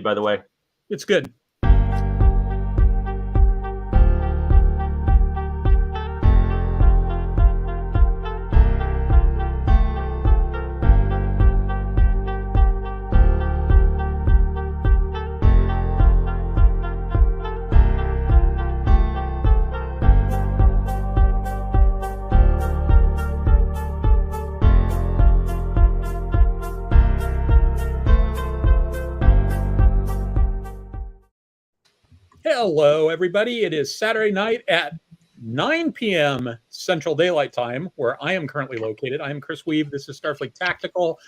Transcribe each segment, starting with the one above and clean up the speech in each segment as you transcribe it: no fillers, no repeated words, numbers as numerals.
by the way. It's good. Hello, everybody. It is Saturday night at 9 p.m. Central Daylight Time, where I am currently located. I am Chris Weave. This is Starfleet Tactical.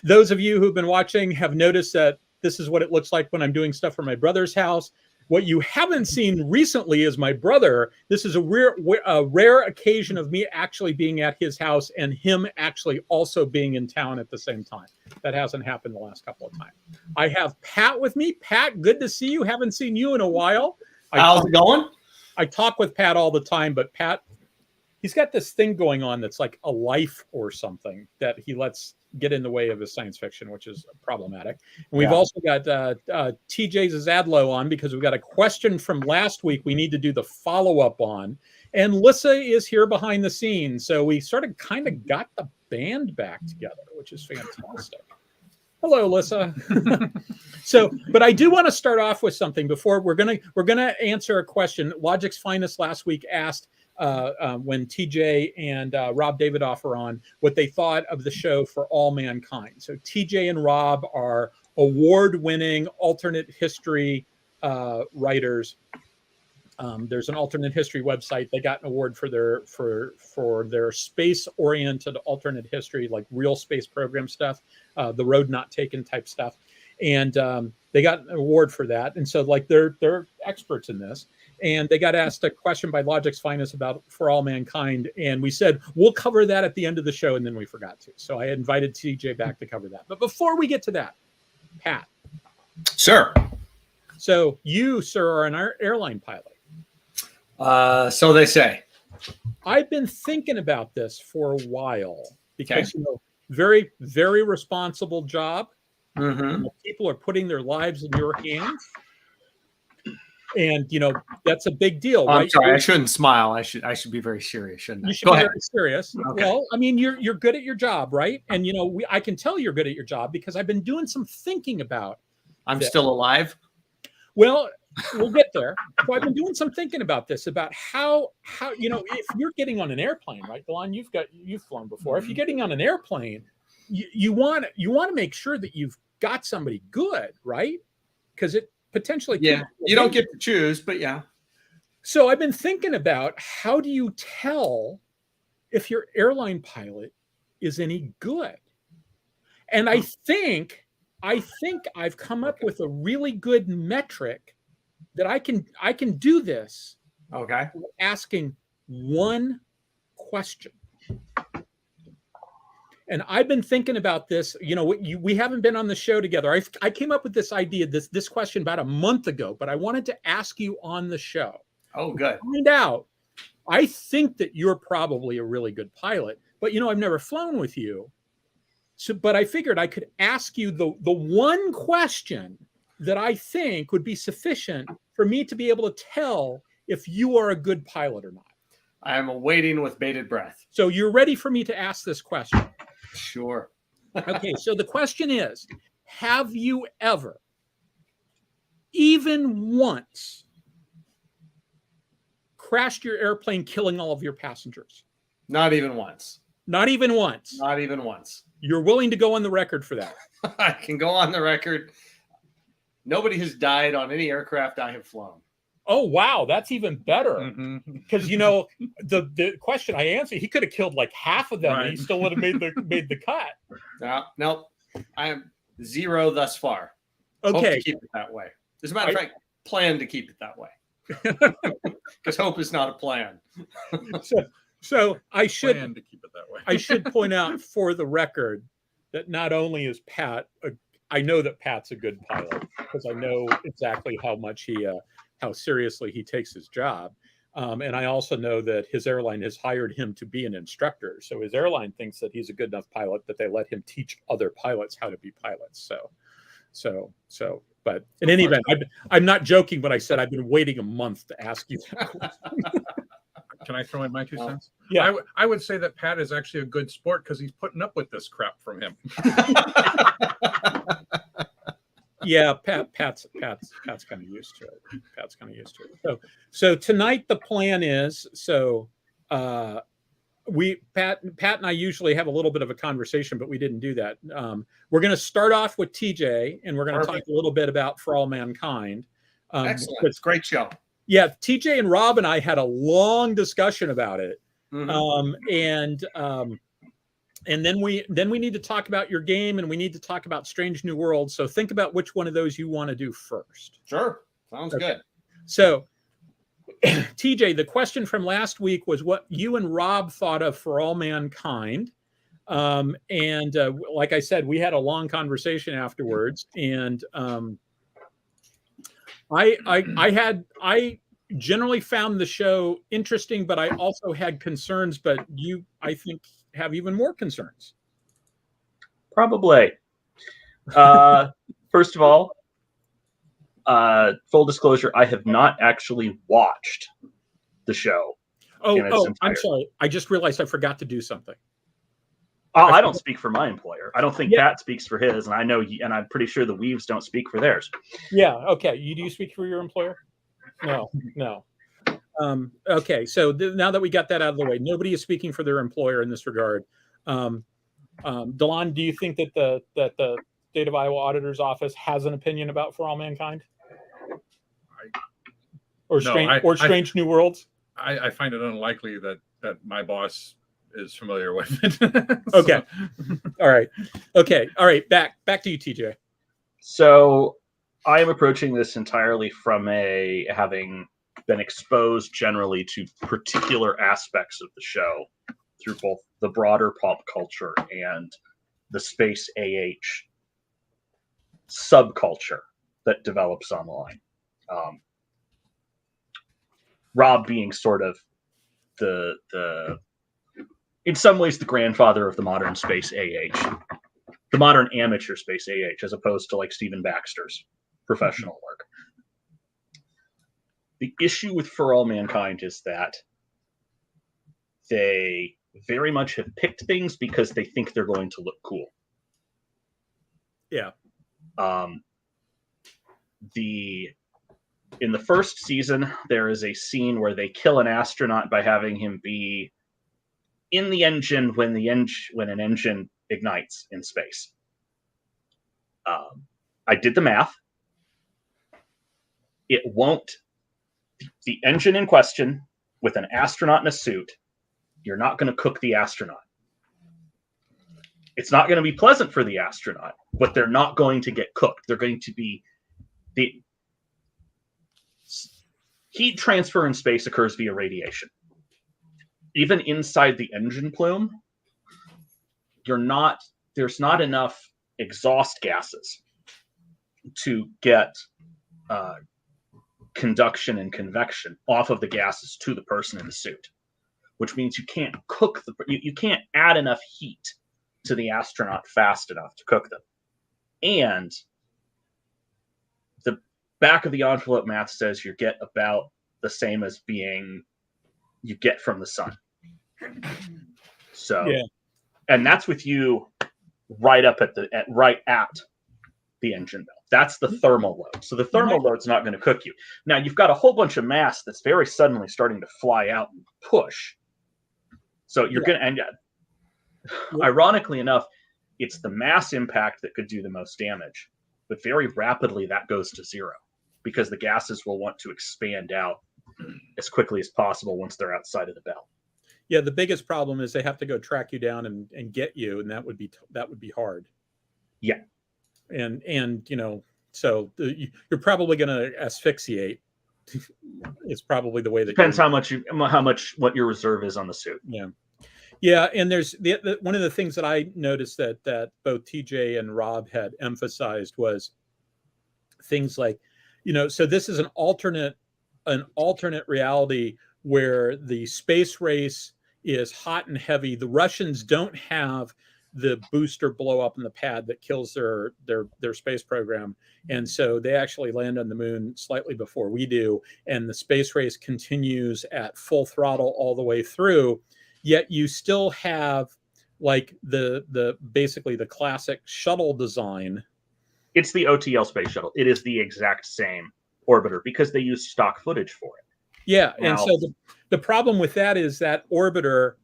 Those of you who've been watching have noticed that this is what it looks like when I'm doing stuff for my brother's house. What you haven't seen recently is my brother. This is a rare occasion of me actually being at his house and him actually also being in town at the same time. That hasn't happened the last couple of times. I have Pat with me. Pat, good to see you. Haven't seen you in a while. How's it going? I talk with Pat all the time, but Pat, he's got this thing going on that's like a life or something that he lets get in the way of his science fiction, which is problematic. And we've also got TJ Zadlow on because we've got a question from last week we need to do the follow-up on. And Lissa is here behind the scenes. So we sort of kind of got the band back together, which is fantastic. Hello, Lissa. But I do want to start off with something before we're gonna answer a question. Logic's Finest last week asked when TJ and Rob Davidoff are on, what they thought of the show For All Mankind. So TJ and Rob are award-winning alternate history writers. There's an alternate history website. They got an award for their space-oriented alternate history, like real space program stuff, the road not taken type stuff, and they got an award for that. And so, like, they're experts in this. And they got asked a question by Logic's Finest about For All Mankind, and we said we'll cover that at the end of the show, and then we forgot to. So I invited TJ back to cover that. But before we get to that, Pat, Sir. So you, sir, are an airline pilot. So they say. I've been thinking about this for a while because very, very responsible job. Mm-hmm. People are putting their lives in your hands. And that's a big deal. I'm right? sorry, I shouldn't smile. I should be very serious, shouldn't I? You should Go be ahead. very serious. Okay. Well, I mean, you're good at your job, right? And I can tell you're good at your job because I've been doing some thinking about. I'm still alive. Well, we'll get there. So I've been doing some thinking about this, about how if you're getting on an airplane, right, Delon, you've flown before. If you're getting on an airplane, you want to make sure that you've got somebody good, right? Because it potentially you don't get to choose, but yeah. So I've been thinking about how do you tell if your airline pilot is any good? And I think I've come up with a really good metric that I can do this. Okay. Asking one question. And I've been thinking about this. We haven't been on the show together. I came up with this idea, this question about a month ago, but I wanted to ask you on the show. Oh, good. Find out. I think that you're probably a really good pilot, but I've never flown with you. So, but I figured I could ask you the one question that I think would be sufficient for me to be able to tell if you are a good pilot or not. I am awaiting with bated breath. So you're ready for me to ask this question? Sure. Okay, so the question is, have you ever, even once, crashed your airplane, killing all of your passengers? Not even once. Not even once? Not even once. You're willing to go on the record for that? I can go on the record. Nobody has died on any aircraft I have flown. Oh, wow. That's even better. Because, the question I answered, he could have killed like half of them and he still would have made the cut. No, I am 0 thus far. Okay. Hope to keep it that way. As a matter of fact, plan to keep it that way. Because hope is not a plan. So I should plan to keep it that way. I should point out for the record that not only is Pat, I know that Pat's a good pilot because I know exactly how seriously he takes his job. And I also know that his airline has hired him to be an instructor. So his airline thinks that he's a good enough pilot that they let him teach other pilots how to be pilots. So But in any event, I'm not joking when I said I've been waiting a month to ask you that question. Can I throw in my 2 cents? Yeah. I would say that Pat is actually a good sport because he's putting up with this crap from him. Yeah, Pat's kind of used to it. So tonight the plan is Pat and I usually have a little bit of a conversation, but we didn't do that. We're going to start off with TJ, and we're going to talk a little bit about For All Mankind. Excellent. It's a great show. Yeah, TJ and Rob and I had a long discussion about it. And then we need to talk about your game, and we need to talk about Strange New Worlds. So think about which one of those you want to do first. Sure. Sounds good. So TJ, the question from last week was what you and Rob thought of For All Mankind. And like I said, we had a long conversation afterwards, and I generally found the show interesting, but I also had concerns, but you, I think, have even more concerns. Probably. First of all, full disclosure, I have not actually watched the show. I'm sorry. I just realized I forgot to do something. I don't speak for my employer. I don't think Pat speaks for his, and I know, and I'm pretty sure the Weaves don't speak for theirs. Yeah. Okay. Do you speak for your employer? No. Okay. So now that we got that out of the way, nobody is speaking for their employer in this regard. Delon, do you think that the State of Iowa Auditor's Office has an opinion about For All Mankind? Strange New Worlds? I find it unlikely that my boss is familiar with it. Okay. All right. Okay. All right. Back to you, TJ. So I am approaching this entirely from having been exposed generally to particular aspects of the show through both the broader pop culture and the space AH subculture that develops online. Rob being sort of the in some ways the grandfather of the modern space AH, the modern amateur space AH, as opposed to like Stephen Baxter's professional work. The issue with For All Mankind is that they very much have picked things because they think they're going to look cool. Yeah. In the first season, there is a scene where they kill an astronaut by having him be in the engine when an engine ignites in space. I did the math. It won't. The engine in question, with an astronaut in a suit, you're not going to cook the astronaut. It's not going to be pleasant for the astronaut, but they're not going to get cooked. They're going to be the heat transfer in space occurs via radiation. Even inside the engine plume, there's not enough exhaust gases to get conduction and convection off of the gases to the person in the suit, which means you can't cook you can't add enough heat to the astronaut fast enough to cook them. And the back of the envelope math says you get about the same as you get from the sun. So, and that's with you right up at the engine belt. That's the thermal load. So the thermal load's not going to cook you. Now you've got a whole bunch of mass that's very suddenly starting to fly out and push. So you're going to end up, ironically enough, it's the mass impact that could do the most damage, but very rapidly that goes to zero because the gases will want to expand out as quickly as possible once they're outside of the belt. Yeah, the biggest problem is they have to go track you down and get you, and that would be hard. Yeah. And so you're probably going to asphyxiate. It's probably the way that depends how much what your reserve is on the suit. Yeah, and there's one of the things that I noticed that both TJ and Rob had emphasized was things like, so this is an alternate reality where the space race is hot and heavy. The Russians don't have the booster blow up in the pad that kills their space program. And so they actually land on the moon slightly before we do. And the space race continues at full throttle all the way through. Yet you still have like the basically the classic shuttle design. It's the OTL space shuttle. It is the exact same orbiter because they use stock footage for it. Yeah. Now, and so the problem with that is that orbiter,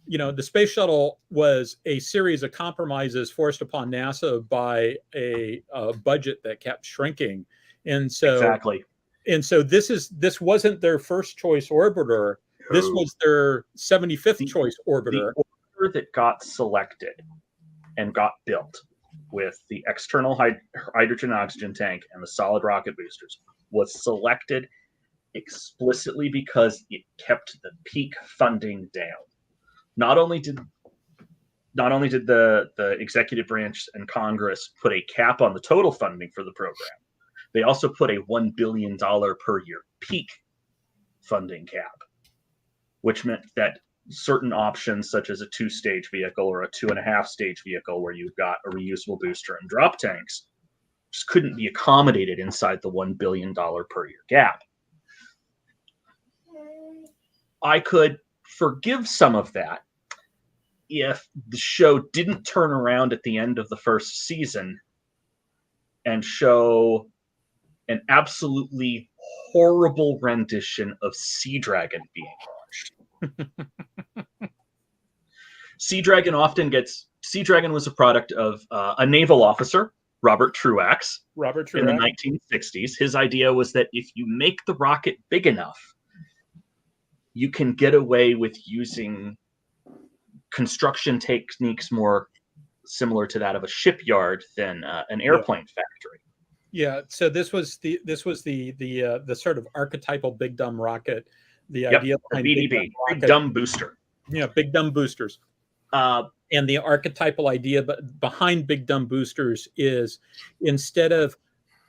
you know, the space shuttle was a series of compromises forced upon NASA by a budget that kept shrinking. And so exactly. And so this wasn't their first choice orbiter. This was their 75th choice orbiter. The orbiter that got selected and got built with the external hydrogen oxygen tank and the solid rocket boosters was selected explicitly because it kept the peak funding down. Not only did the executive branch and Congress put a cap on the total funding for the program, they also put a $1 billion per year peak funding cap, which meant that certain options, such as a 2-stage vehicle or a 2.5-stage vehicle where you've got a reusable booster and drop tanks, just couldn't be accommodated inside the $1 billion per year gap. I could forgive some of that if the show didn't turn around at the end of the first season and show an absolutely horrible rendition of Sea Dragon being launched. Sea Dragon was a product of a naval officer, Robert Truax, in the 1960s. His idea was that if you make the rocket big enough, you can get away with using construction techniques more similar to that of a shipyard than an airplane factory. Yeah. So this was the sort of archetypal big dumb rocket. The idea behind BDB, big dumb booster. Yeah, big dumb boosters. And the archetypal idea behind big dumb boosters is instead of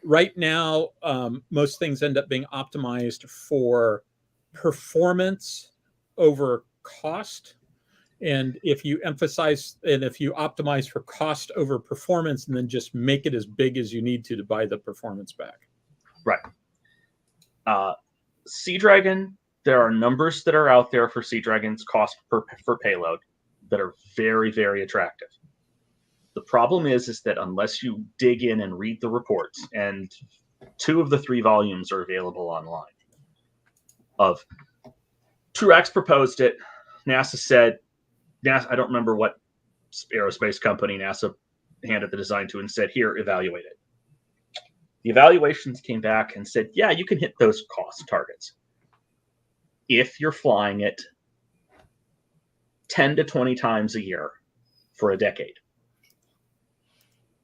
right now, most things end up being optimized for performance over cost. And if you optimize for cost over performance and then just make it as big as you need to buy the performance back. Right. Sea Dragon, there are numbers that are out there for Sea Dragon's cost for payload that are very, very attractive. The problem is that unless you dig in and read the reports, and 2 of the 3 volumes are available online, of Truax proposed it, NASA said, I don't remember what aerospace company NASA handed the design to and said, here, evaluate it. The evaluations came back and said, yeah, you can hit those cost targets if you're flying it 10 to 20 times a year for a decade.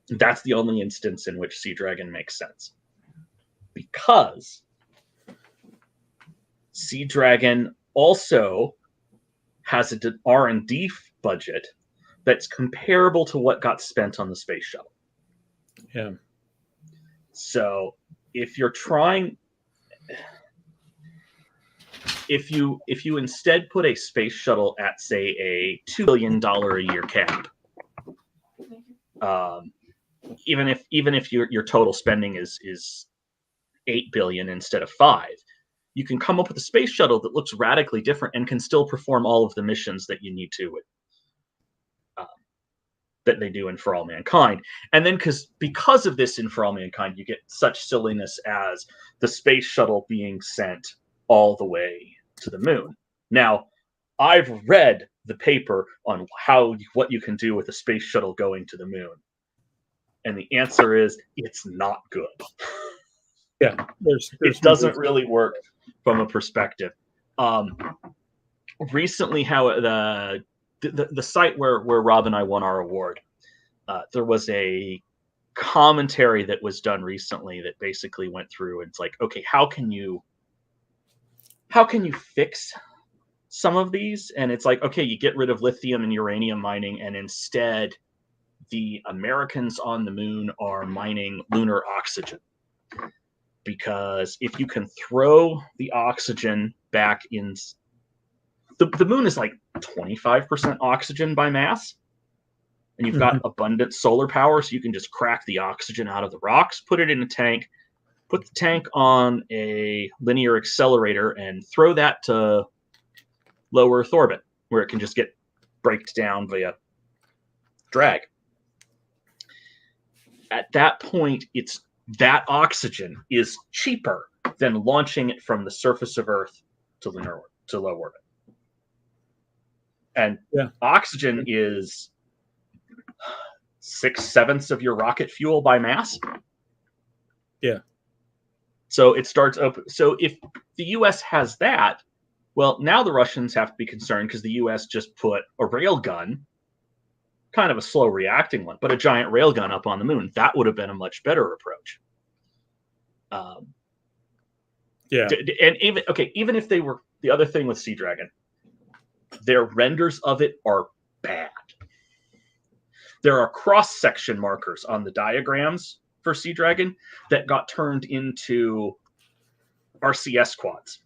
That's the only instance in which Sea Dragon makes sense. Because Sea Dragon also has an R&D budget that's comparable to what got spent on the space shuttle. Yeah. So if you're trying, if you instead put a space shuttle at, say, a $2 billion a year cap, even if your total spending is $8 billion instead of $5 billion, you can come up with a space shuttle that looks radically different and can still perform all of the missions that you need to, that they do in For All Mankind. And then because of this in For All Mankind, you get such silliness as the space shuttle being sent all the way to the moon. Now, I've read the paper on what you can do with a space shuttle going to the moon. And the answer is it's not good. Yeah. It doesn't really work from a perspective. Recently, how the site where Rob and I won our award, there was a commentary that was done recently that basically went through and it's like, okay, how can you fix some of these? And it's like, okay, you get rid of lithium and uranium mining, and instead the Americans on the moon are mining lunar oxygen. Because if you can throw the oxygen back in, the moon is like 25% oxygen by mass. and you've got abundant solar power, so you can just crack the oxygen out of the rocks, put it in a tank, put the tank on a linear accelerator, and throw that to low Earth orbit, where it can just get braked down via drag. At that point, that oxygen is cheaper than launching it from the surface of Earth to low orbit. And oxygen is 6/7 of your rocket fuel by mass. Yeah. So it starts open. So if the U.S. has that, well, now the Russians have to be concerned because the U.S. just put a rail gun, kind of a slow reacting one, but a giant rail gun up on the moon. That would have been a much better approach. And even if they were, the other thing with Sea Dragon, their renders of it are bad. There are cross-section markers on the diagrams for Sea Dragon that got turned into RCS quads.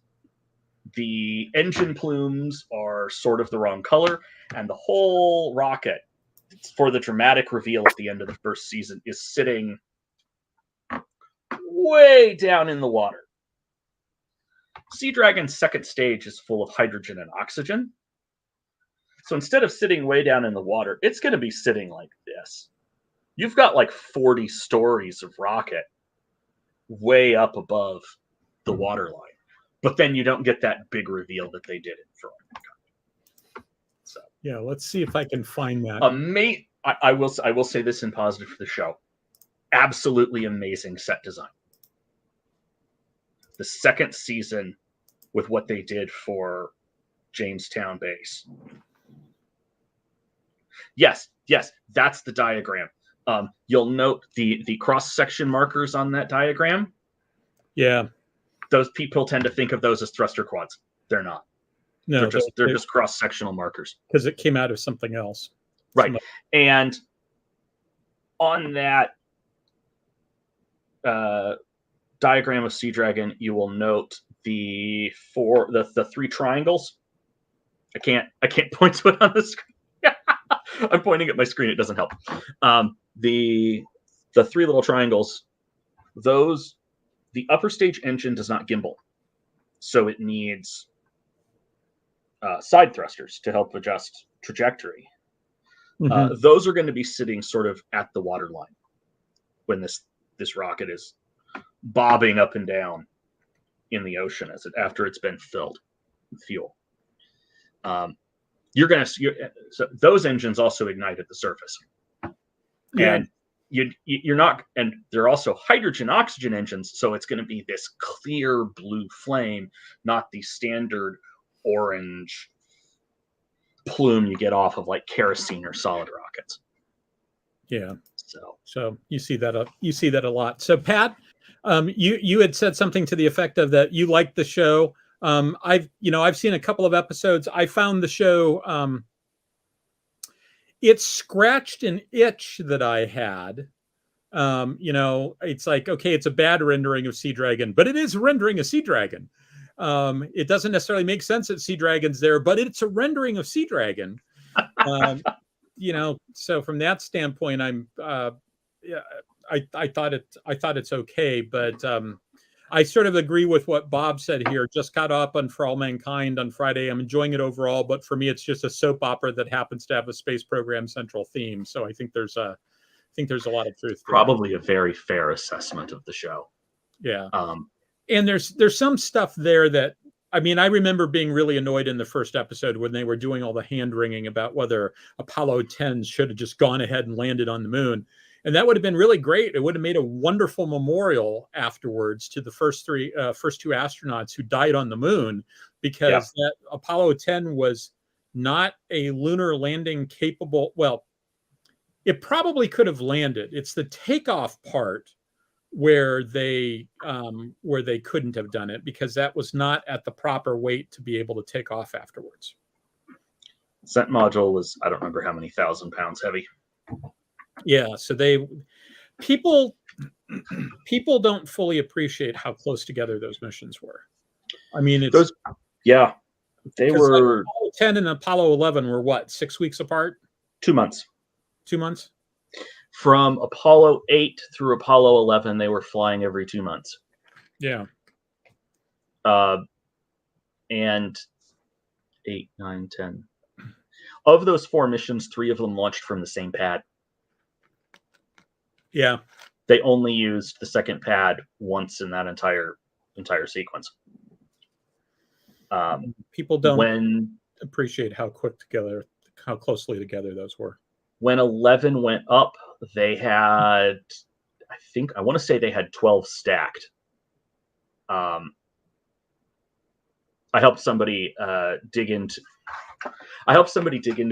The engine plumes are sort of the wrong color, and the whole rocket, for the dramatic reveal at the end of the first season, is sitting way down in the water. Sea Dragon's second stage is full of hydrogen and oxygen. So instead of sitting way down in the water, it's going to be sitting like this. You've got like 40 stories of rocket way up above the water line. But then you don't get that big reveal that they did in Throwing Mankind. So yeah, let's see if I can find that. I will say this in positive for the show. Absolutely amazing set design. The second season with what they did for Jamestown Base. Yes, that's the diagram. You'll note the cross-section markers on that diagram. Yeah. Those people tend to think of those as thruster quads. They're not. No, they're just cross-sectional markers. Because it came out of something else. Right. And on that diagram of Sea Dragon, you will note the three triangles. I can't point to it on the screen. I'm pointing at my screen. It doesn't help. The three little triangles, those, the upper stage engine does not gimbal. So it needs side thrusters to help adjust trajectory. Mm-hmm. Those are going to be sitting sort of at the water line when this rocket is bobbing up and down in the ocean after it's been filled with fuel. So those engines also ignite at the surface, and you're not, and they're also hydrogen oxygen engines. So it's going to be this clear blue flame, not the standard orange plume you get off of like kerosene or solid rockets. Yeah. So you see that a lot. So Pat, you had said something to the effect of that you liked the show. I've seen a couple of episodes. I found the show, it scratched an itch that I had. It's like, okay, it's a bad rendering of Sea Dragon, but it is rendering a Sea Dragon. It doesn't necessarily make sense that Sea Dragon's there, but it's a rendering of Sea Dragon. So from that standpoint, I thought it's okay, but I sort of agree with what Bob said here. Just got up on For All Mankind on Friday. I'm enjoying it overall, but for me, it's just a soap opera that happens to have a space program central theme. So I think there's a lot of truth. Probably a very fair assessment of the show. Yeah. And there's some stuff there that, I mean, I remember being really annoyed in the first episode when they were doing all the hand-wringing about whether Apollo 10 should have just gone ahead and landed on the moon. And that would have been really great. It would have made a wonderful memorial afterwards to the first two astronauts who died on the moon, because that Apollo 10 was not a lunar landing capable. Well, it probably could have landed. It's the takeoff part where they couldn't have done it, because that was not at the proper weight to be able to take off afterwards. That module was, I don't remember how many 1,000 pounds heavy. Yeah, so people don't fully appreciate how close together those missions were. I mean, they were. Like Apollo 10 and Apollo 11 were what, 6 weeks apart? 2 months. 2 months? From Apollo 8 through Apollo 11, they were flying every 2 months. Yeah. And 8, 9, 10. Of those 4 missions, 3 of them launched from the same pad. Yeah. They only used the second pad once in that entire sequence. People don't appreciate how closely together those were. When 11 went up, they had, I want to say they had 12 stacked. I helped somebody dig into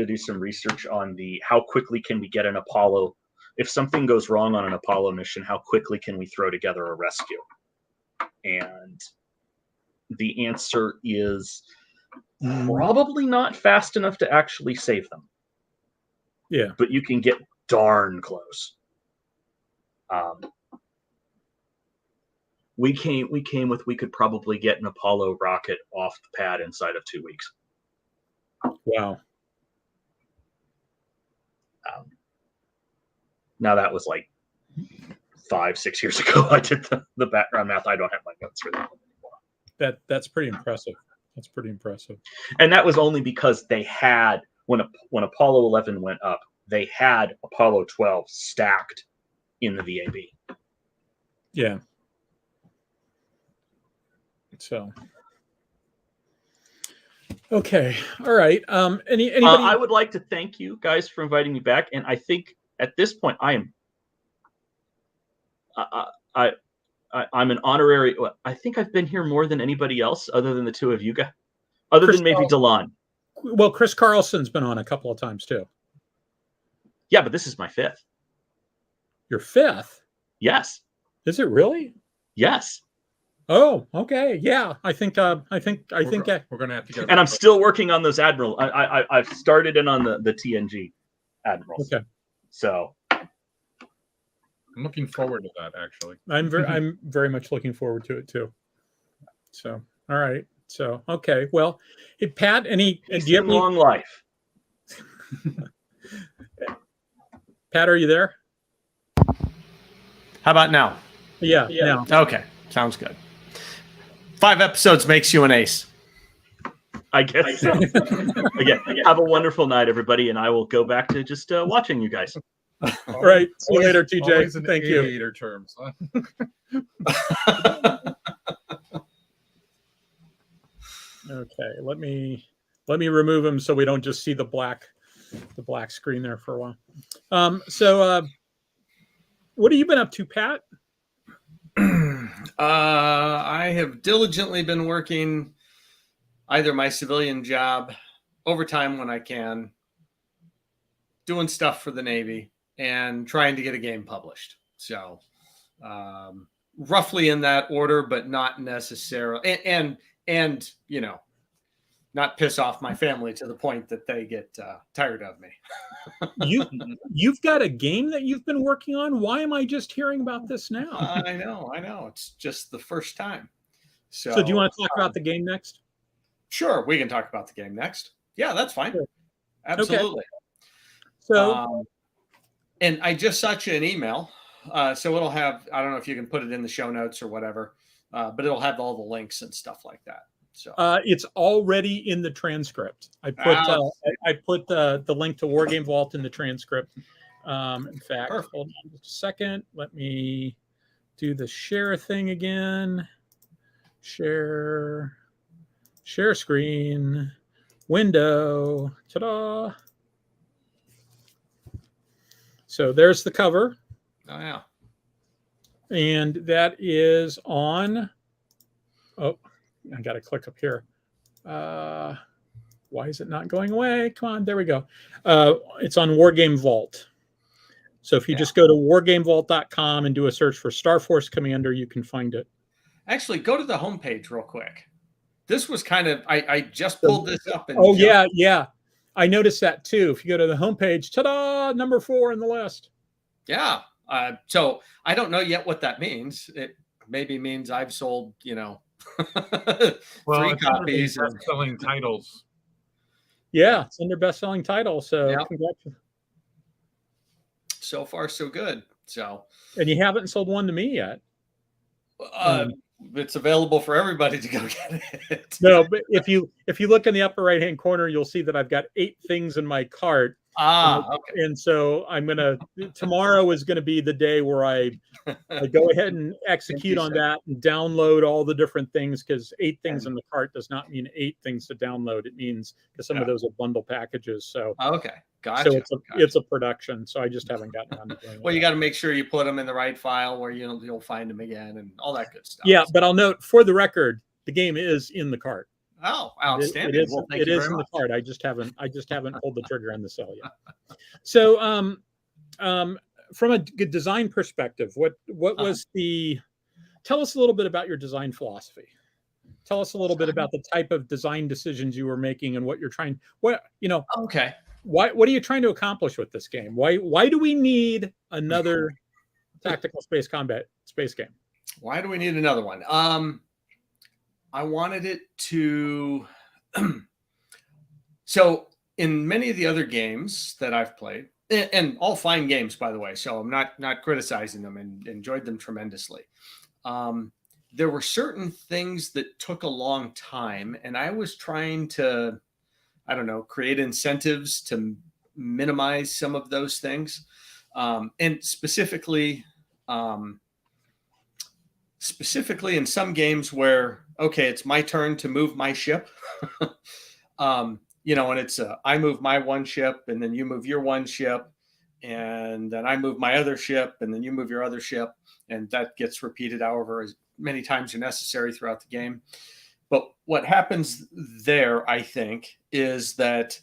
do some research on how quickly can we get an Apollo. If something goes wrong on an Apollo mission, how quickly can we throw together a rescue? And the answer is probably not fast enough to actually save them. Yeah. But you can get darn close. We could probably get an Apollo rocket off the pad inside of 2 weeks. Wow. Now that was like 5-6 years ago. I did the background math. I don't have my notes for that anymore. That's pretty impressive. That's pretty impressive. And that was only because they had, when Apollo 11 went up, they had Apollo 12 stacked in the VAB. Yeah. So. Okay. All right. Anybody? I would like to thank you guys for inviting me back, and I think at this point I'm an honorary. I think I've been here more than anybody else, other than the two of you guys, than maybe Delon. Well, Chris Carlson's been on a couple of times too. Yeah, but this is my 5th. Your 5th? Yes. Is it really? Yes. Oh, okay. Yeah, I think we're gonna have to get. And I'm still working on those Admiral. I've started in on the TNG Admirals. Okay. So I'm looking forward to that. Actually, I'm very much looking forward to it too. So, all right. So, okay. Well, hey, Pat, do you have long life? Pat, are you there? How about now? Yeah. Now. Okay. Sounds good. 5 episodes makes you an ace. I guess so. Again, have a wonderful night, everybody, and I will go back to just watching you guys. All right. See you later, TJ. Thank you. Aviator terms. Okay. Let me remove him so we don't just see the black screen there for a while. So what have you been up to, Pat? I have diligently been working either my civilian job, overtime when I can, doing stuff for the Navy, and trying to get a game published. So roughly in that order, but not necessarily. And you know, not piss off my family to the point that they get tired of me. You've got a game that you've been working on. Why am I just hearing about this now? I know. It's just the first time. So do you want to talk about the game next? Sure, we can talk about the game next. Yeah, that's fine. Sure. Absolutely. Okay. So, and I just sent you an email. So it'll have, I don't know if you can put it in the show notes or whatever, but it'll have all the links and stuff like that. So it's already in the transcript. I put the link to War Game Vault in the transcript. In fact, Perfect. Hold on just a second. Let me do the share thing again. Share screen, window. Ta-da! So there's the cover. Oh yeah. And that is on. Oh. I got to click up here. Why is it not going away? Come on, there we go. It's on Wargame Vault. So if you just go to wargamevault.com and do a search for Star Force Commander, you can find it. Actually, go to the homepage real quick. This was kind of, I just pulled this up. And yeah. I noticed that too. If you go to the homepage, ta-da, number 4 in the list. Yeah. So I don't know yet what that means. It maybe means I've sold, 3 copies of selling titles. Yeah, it's under best-selling title. So congratulations. so far so good. So, And you haven't sold one to me yet. it's available for everybody to go get it. No, but if you look in the upper right hand corner, you'll see that I've got 8 things in my cart. Okay. And so tomorrow is gonna be the day where I go ahead and execute on that and download all the different things, because 8 things in the cart does not mean 8 things to download. It means, because some of those are bundle packages. So Okay, gotcha. so it's a production. So I just haven't gotten around to doing Well, you that. got to make sure you put them in the right file where you'll find them again and all that good stuff. Yeah, but I'll note for the record, the game is in the cart. Oh, outstanding. It is, Well, thank it you is very in much. the cart. I just haven't pulled the trigger on the sell yet. So from a good design perspective, what was tell us a little bit about your design philosophy. Tell us a little bit about the type of design decisions you were making and what you're trying, Okay. what are you trying to accomplish with this game? Why do we need another tactical space combat space game? Why do we need another one? I wanted it to. So in many of the other games that I've played, and all fine games, by the way, so I'm not criticizing them and enjoyed them tremendously. There were certain things that took a long time, and I was trying to, I don't know, create incentives to minimize some of those things, and specifically in some games where, okay, it's my turn to move my ship, and it's I move my one ship, and then you move your one ship, and then I move my other ship, and then you move your other ship, and that gets repeated however as many times are necessary throughout the game. But what happens there, I think, is that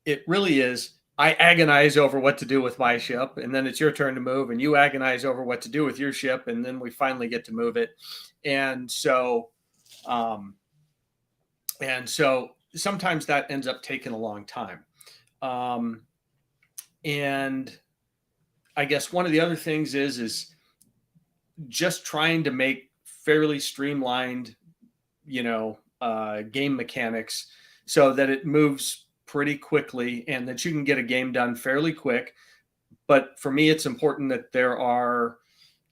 it really is, I agonize over what to do with my ship, and then it's your turn to move, and you agonize over what to do with your ship, and then we finally get to move it. And so sometimes that ends up taking a long time. And I guess one of the other things is just trying to make fairly streamlined, game mechanics so that it moves pretty quickly and that you can get a game done fairly quick. But for me, it's important that there are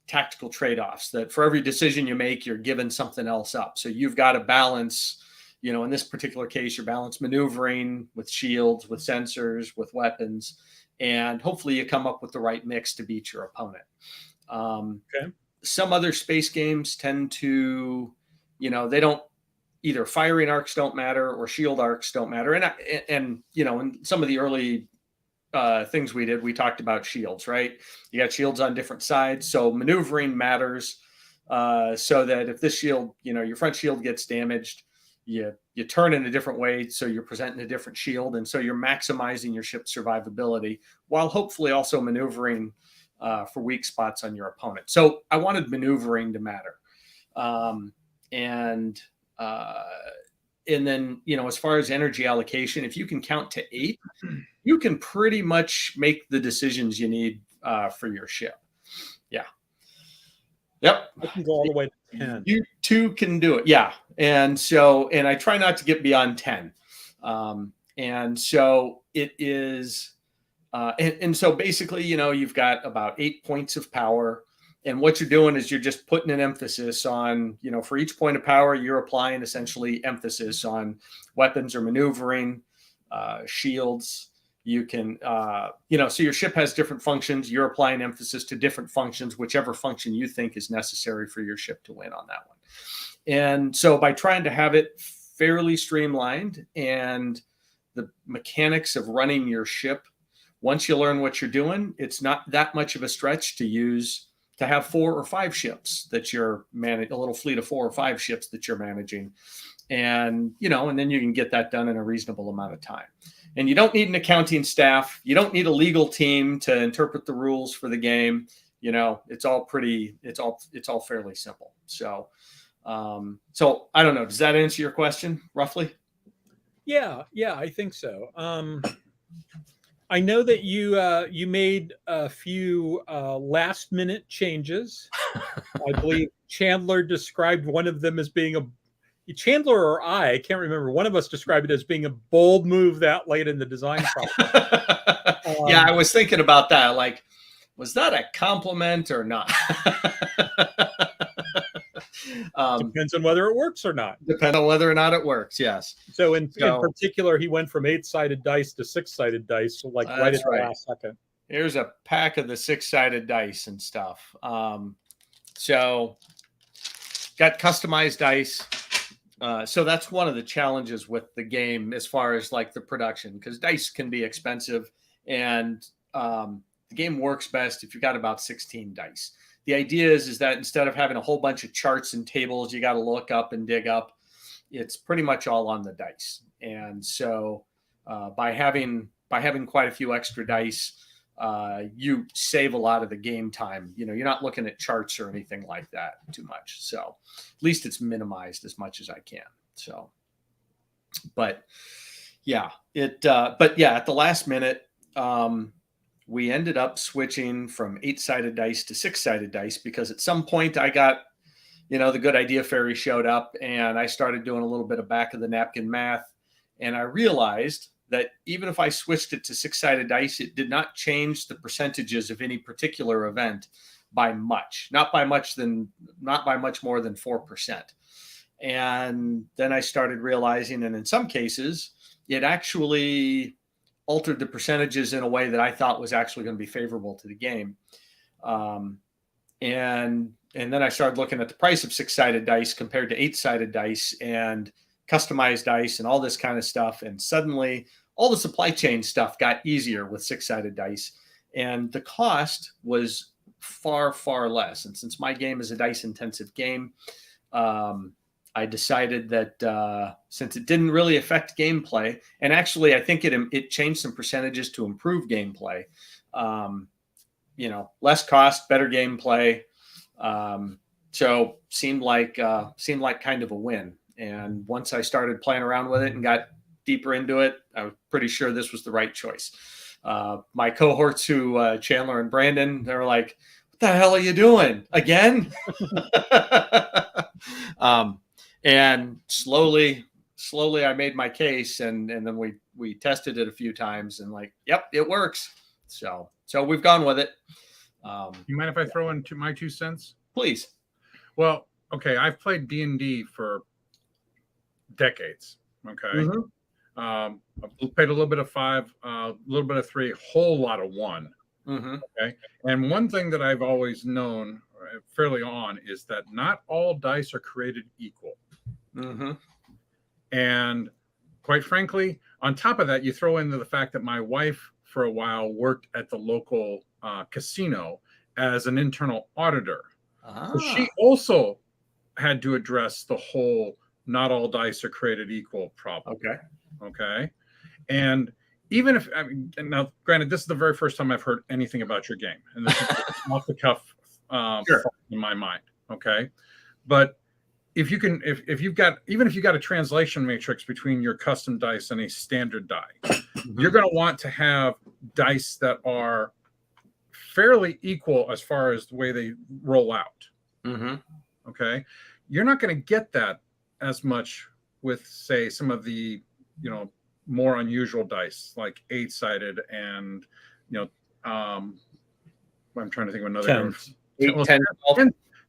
tactical trade-offs, that for every decision you make, you're giving something else up. So you've got to balance, in this particular case, you're balance maneuvering with shields, with sensors, with weapons, and hopefully you come up with the right mix to beat your opponent. Okay. Some other space games tend to, they don't, either firing arcs don't matter or shield arcs don't matter. And in some of the early things we did, we talked about shields, right? You got shields on different sides. So maneuvering matters, so that if this shield, your front shield gets damaged, you turn in a different way. So you're presenting a different shield. And so you're maximizing your ship's survivability while hopefully also maneuvering for weak spots on your opponent. So I wanted maneuvering to matter. And then, as far as energy allocation, if you can count to 8, you can pretty much make the decisions you need for your ship. Yeah. Yep. I can go all the way to 10. You too can do it. Yeah. And I try not to get beyond 10. And so it is, and so basically, you've got about 8 points of power. And what you're doing is you're just putting an emphasis on, for each point of power, you're applying essentially emphasis on weapons or maneuvering, shields. You can, so your ship has different functions. You're applying emphasis to different functions, whichever function you think is necessary for your ship to win on that one. And so by trying to have it fairly streamlined and the mechanics of running your ship, once you learn what you're doing, it's not that much of a stretch to have 4 or 5 ships that you're managing, a little fleet of 4 or 5 ships that you're managing. And, and then you can get that done in a reasonable amount of time. And you don't need an accounting staff. You don't need a legal team to interpret the rules for the game. It's all fairly simple. So I don't know. Does that answer your question roughly? Yeah, I think so. I know that you made a few last minute changes. I believe Chandler described one of them as being Chandler or I can't remember. One of us described it as being a bold move that late in the design process. Yeah, I was thinking about that. Like, Was that a compliment or not? Depends on whether it works or not. Depends on whether or not it works. Yes. So in particular, he went from 8-sided dice to 6-sided dice, like right at the last second. Here's a pack of the 6-sided dice and stuff. So got customized dice. So that's one of the challenges with the game as far as like the production, because dice can be expensive, and the game works best if you've got about 16 dice. The idea is that instead of having a whole bunch of charts and tables you got to look up and dig up, it's pretty much all on the dice. And so by having quite a few extra dice, you save a lot of the game time. You're not looking at charts or anything like that too much. So at least it's minimized as much as I can. So, but yeah, at the last minute, we ended up switching from 8-sided dice to 6-sided dice, because at some point I got, the good idea fairy showed up, and I started doing a little bit of back of the napkin math. And I realized that even if I switched it to 6-sided dice, it did not change the percentages of any particular event by much, not by much more than 4%. And then I started realizing, and in some cases, it actually altered the percentages in a way that I thought was actually going to be favorable to the game. And then I started looking at the price of 6-sided dice compared to 8-sided dice and customized dice and all this kind of stuff. And suddenly all the supply chain stuff got easier with 6-sided dice, and the cost was far, far less. And since my game is a dice intensive game, I decided that since it didn't really affect gameplay, and actually I think it changed some percentages to improve gameplay, less cost, better gameplay. So seemed like kind of a win. And once I started playing around with it and got deeper into it, I was pretty sure this was the right choice. My cohorts Chandler and Brandon, they were like, "What the hell are you doing again?" And slowly I made my case, and then we tested it a few times, and yep, it works. So we've gone with it. You mind if I throw in my 2 cents? Please. Well, okay, I've played D&D for decades. Okay. Mm-hmm. I've played a little bit of 5, a little bit of 3, a whole lot of 1. Mm-hmm. Okay. And one thing that I've always known fairly on is that not all dice are created equal. Mm-hmm. And quite frankly, on top of that, you throw into the fact that my wife for a while worked at the local casino as an internal auditor. So she also had to address the whole not all dice are created equal problem. Okay. And even if, now granted, this is the very first time I've heard anything about your game, and this is off the cuff sure. in my mind. Okay. But if you've got a translation matrix between your custom dice and a standard die, mm-hmm. you're going to want to have dice that are fairly equal as far as the way they roll out. Mm-hmm. Okay. You're not going to get that as much with, say, some of the, more unusual dice like 8-sided and, I'm trying to think of another. 10s. 8, 10,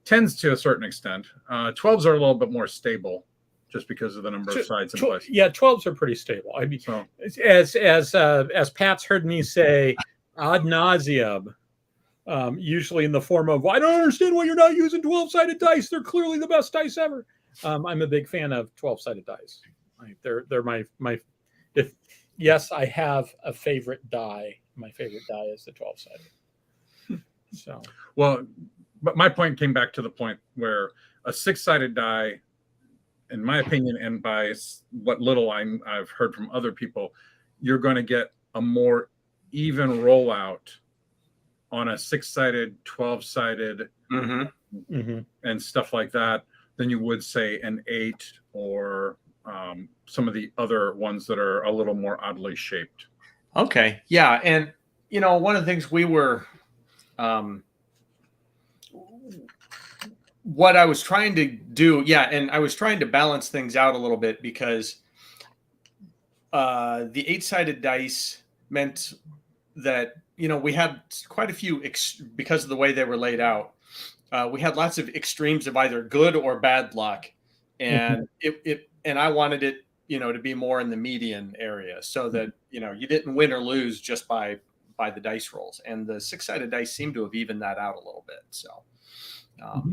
10s to a certain extent. 12s are a little bit more stable just because of the number of sides in place. Yeah, 12s are pretty stable. I mean, so, as Pat's heard me say ad nauseum, usually in the form of, I don't understand why you're not using 12-sided dice. They're clearly the best dice ever. I'm a big fan of 12-sided dice. They're my yes, I have a favorite die. My favorite die is the 12-sided. So, well, but my point came back to the point where a 6-sided die, in my opinion, and by what little I've heard from other people, you're going to get a more even rollout on a 6-sided, 12-sided, mm-hmm. Mm-hmm. and stuff like that than you would, say, an 8 or some of the other ones that are a little more oddly shaped. Okay. Yeah. And, one of the things we were, what I was trying to do, and I was trying to balance things out a little bit, because the 8-sided dice meant that, we had quite a few because of the way they were laid out. We had lots of extremes of either good or bad luck, and and I wanted it, to be more in the median area, so that you didn't win or lose just by the dice rolls. And the 6-sided dice seem to have evened that out a little bit. So,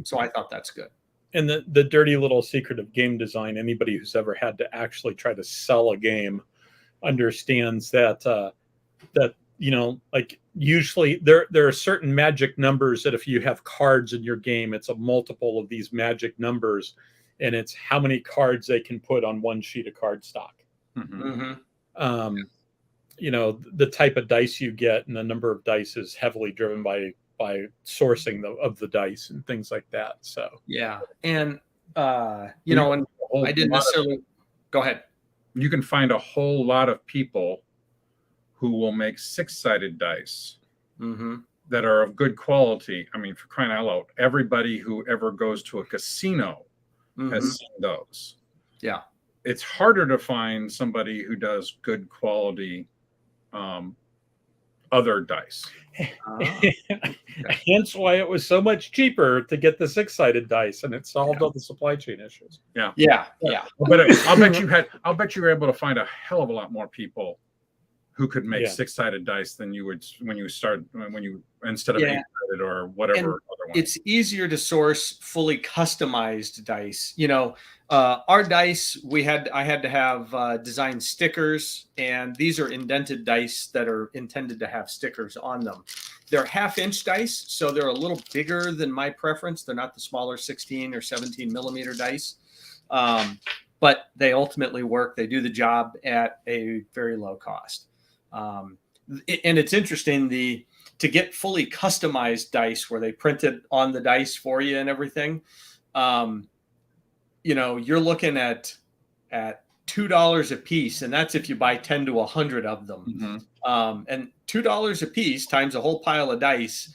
so I thought that's good. And the dirty little secret of game design, anybody who's ever had to actually try to sell a game understands that like usually there are certain magic numbers that if you have cards in your game, it's a multiple of these magic numbers, and it's how many cards they can put on one sheet of cardstock. The type of dice you get and the number of dice is heavily driven by sourcing of the dice and things like that. So yeah, and and I didn't necessarily go ahead. You can find a whole lot of people who will make 6-sided dice that are of good quality. I mean, for crying out loud, everybody who ever goes to a casino has seen those. Yeah, it's harder to find somebody who does good quality other dice. Hence why it was so much cheaper to get the 6-sided dice, and it solved all the supply chain issues. Yeah. But I'll bet you were able to find a hell of a lot more people who could make 6-sided dice than you would when you instead of 8-sided or whatever other one. It's easier to source fully customized dice. Our dice, I had to have designed stickers, and these are indented dice that are intended to have stickers on them. They're 1/2-inch dice, so they're a little bigger than my preference. They're not the smaller 16 or 17 millimeter dice, but they ultimately work. They do the job at a very low cost. And it's interesting to get fully customized dice where they print it on the dice for you and everything. You're looking at $2 a piece, and that's if you buy 10 to 100 of them. And $2 a piece times a whole pile of dice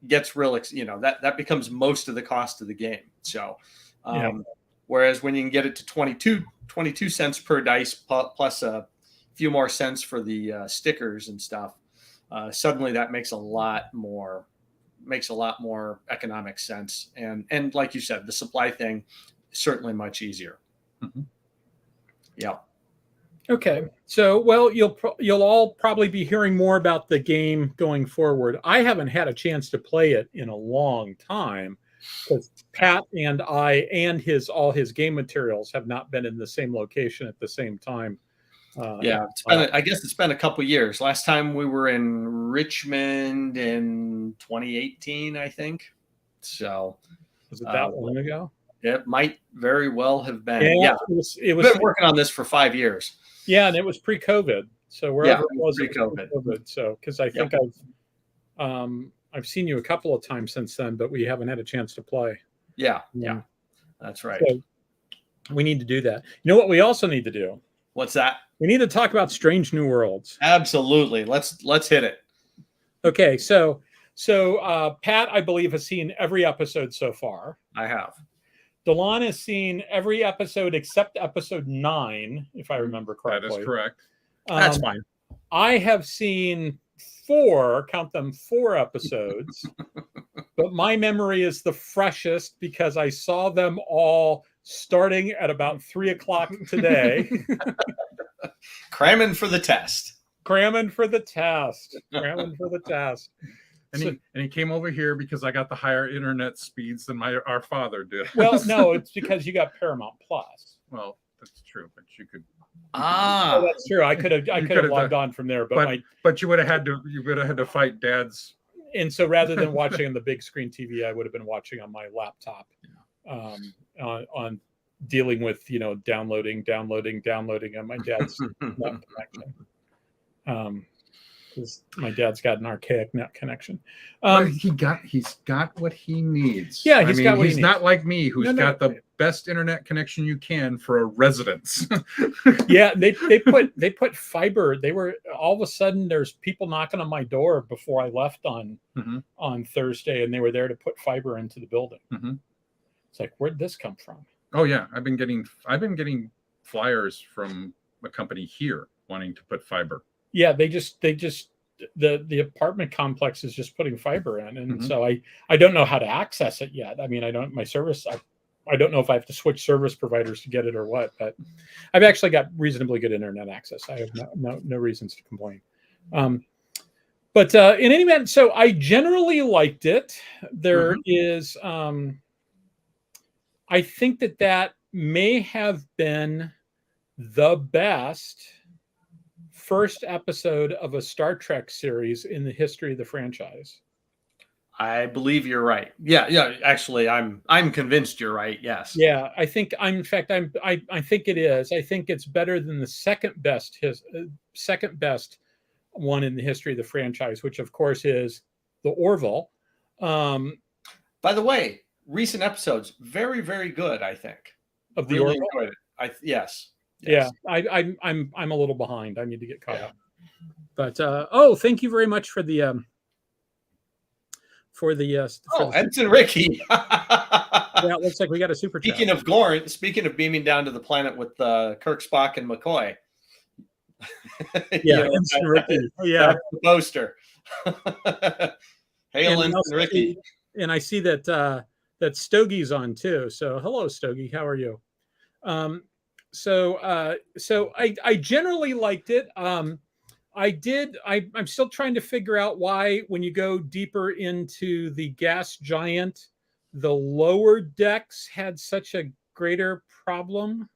gets real. That becomes most of the cost of the game. So, whereas when you can get it to 22 cents per dice plus a few more cents for the stickers and stuff, suddenly that makes a lot more economic sense. And like you said, the supply thing certainly much easier. Yeah. Okay. So, well, you'll all probably be hearing more about the game going forward. I haven't had a chance to play it in a long time because Pat and I and all his game materials have not been in the same location at the same time. I guess it's been a couple years. Last time we were in Richmond in 2018, I think. So was it that long ago? It might very well have been. Yeah, it was been working on this for 5 years. Yeah, and it was pre-COVID. So wherever it was pre-COVID. So because I think I've seen you a couple of times since then, but we haven't had a chance to play. Yeah, that's right. So we need to do that. You know what we also need to do? What's that? We need to talk about Strange New Worlds. Absolutely. Let's hit it. Okay, so Pat, I believe, has seen every episode so far. I have. Delon has seen every episode except episode 9, if I remember correctly. That is correct. That's fine. I have seen 4 episodes, but my memory is the freshest because I saw them all starting at about 3:00 today. Cramming for the test. And he came over here because I got the higher internet speeds than our father did. Well, no, it's because you got Paramount Plus. Well, that's true, but you could. Oh, that's true. I could have logged on from there, but you would have had to fight Dad's. And so rather than watching on the big screen TV, I would have been watching on my laptop, on dealing with downloading on my dad's net connection. Because my dad's got an archaic net connection. He's got what he needs. Yeah, he's not like me, who's got the best internet connection you can for a residence. Yeah, they put fiber. They were all of a sudden there's people knocking on my door before I left on Thursday, and they were there to put fiber into the building. It's like, where'd this come from? Oh yeah, I've been getting flyers from a company here wanting to put fiber. Yeah, they just the apartment complex is just putting fiber in, and so I don't know how to access it yet. I mean, I don't know if I have to switch service providers to get it or what, but I've actually got reasonably good internet access. I have no reasons to complain. But in any event, so I generally liked it. There is, I think that may have been the best first episode of a Star Trek series in the history of the franchise. I believe you're right. Yeah. Actually, I'm convinced you're right. Yes. Yeah, I think I think it is. I think it's better than the second best one in the history of the franchise, which of course is the Orville. By the way, recent episodes, very, very good. I think of the really Orville. enjoyed it. Yes. Yeah, I'm a little behind. I need to get caught up. But thank you very much for the Ensign Ricky. Yeah, it looks like we got a super chat. Speaking of beaming down to the planet with Kirk, Spock, and McCoy. Yeah, Ensign Ricky. Yeah, that's the poster. Hail Ensign Ricky. And I see that Stogie's on too. So hello, Stogie. How are you? So I generally liked it. I'm still trying to figure out why, when you go deeper into the gas giant, the lower decks had such a greater problem.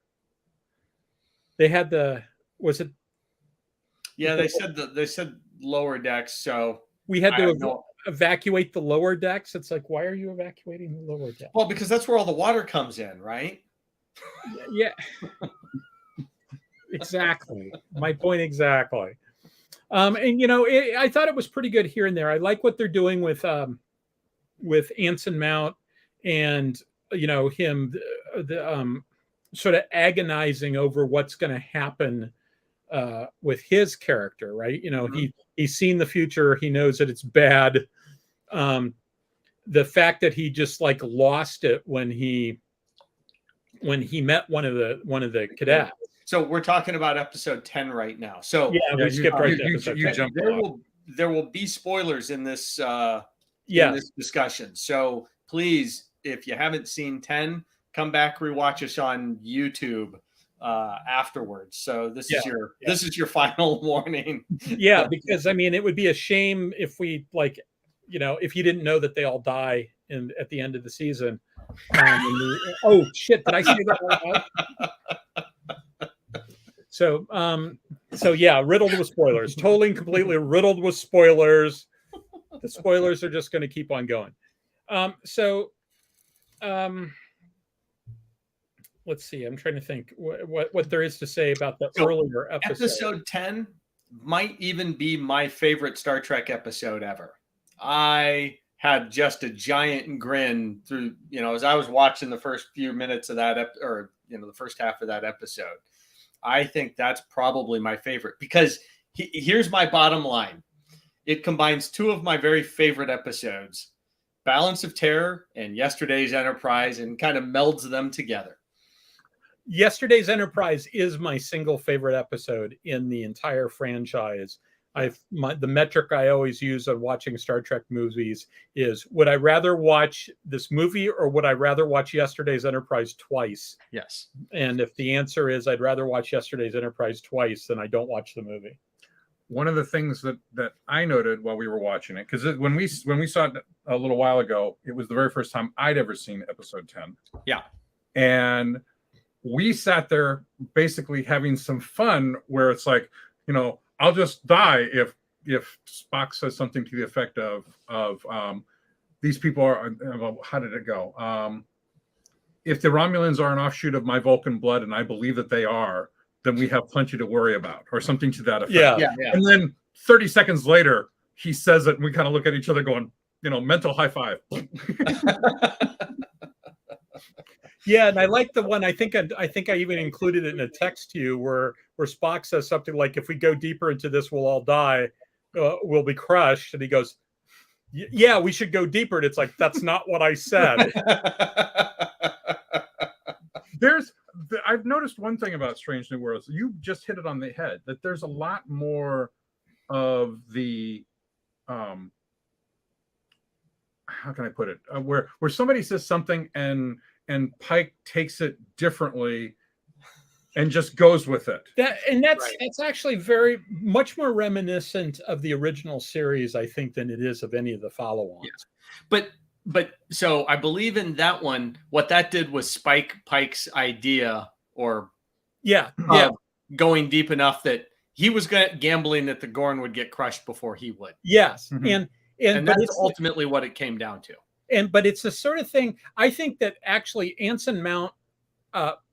They had they said lower decks, so we had to evacuate the lower decks. It's like, why are you evacuating the lower decks? Well, because that's where all the water comes in, right? Yeah. Exactly. My point exactly. And I thought it was pretty good here and there. I like what they're doing with Anson Mount, and him sort of agonizing over what's going to happen with his character, right? He's seen the future. He knows that it's bad. The fact that he just lost it when he met one of the cadets. So we're talking about episode 10 right now. So we skipped right to episode 10. There will be spoilers in this in this discussion. So please, if you haven't seen 10, come back, rewatch us on YouTube afterwards. So this is your final warning. Yeah, because it would be a shame if we if you didn't know that they all die at the end of the season. Oh shit! Did I say that? So riddled with spoilers. Totally and completely riddled with spoilers. The spoilers are just going to keep on going. Let's see. I'm trying to think what there is to say about the earlier episode. Episode 10 might even be my favorite Star Trek episode ever. I had just a giant grin through, as I was watching the first few minutes of that, the first half of that episode. I think that's probably my favorite, because here's my bottom line. It combines two of my very favorite episodes, Balance of Terror and Yesterday's Enterprise, and kind of melds them together. Yesterday's Enterprise is my single favorite episode in the entire franchise. The metric I always use on watching Star Trek movies is, would I rather watch this movie or would I rather watch Yesterday's Enterprise twice? Yes. And if the answer is I'd rather watch Yesterday's Enterprise twice, then I don't watch the movie. One of the things that I noted while we were watching it, because when we saw it a little while ago, it was the very first time I'd ever seen episode 10. Yeah. And we sat there basically having some fun where it's like, I'll just die if Spock says something to the effect of these people are, how did it go? If the Romulans are an offshoot of my Vulcan blood, and I believe that they are, then we have plenty to worry about, or something to that effect. Yeah. And then 30 seconds later, he says it, and we kind of look at each other going, mental high five. Yeah, and I like the one. I think I even included it in a text to you where Spock says something like, "If we go deeper into this, we'll all die. We'll be crushed." And he goes, "Yeah, we should go deeper." And it's like, that's not what I said. I've noticed one thing about Strange New Worlds. You just hit it on the head, that there's a lot more of the how can I put it, where somebody says something and Pike takes it differently and just goes with it. That's actually very much more reminiscent of the original series, I think, than it is of any of the follow-ons. Yeah. But so I believe in that one, what that did was spike Pike's idea, or going deep enough that he was gambling that the Gorn would get crushed before he would. Yes, and that's ultimately what it came down to. But it's the sort of thing, I think, that actually Anson Mount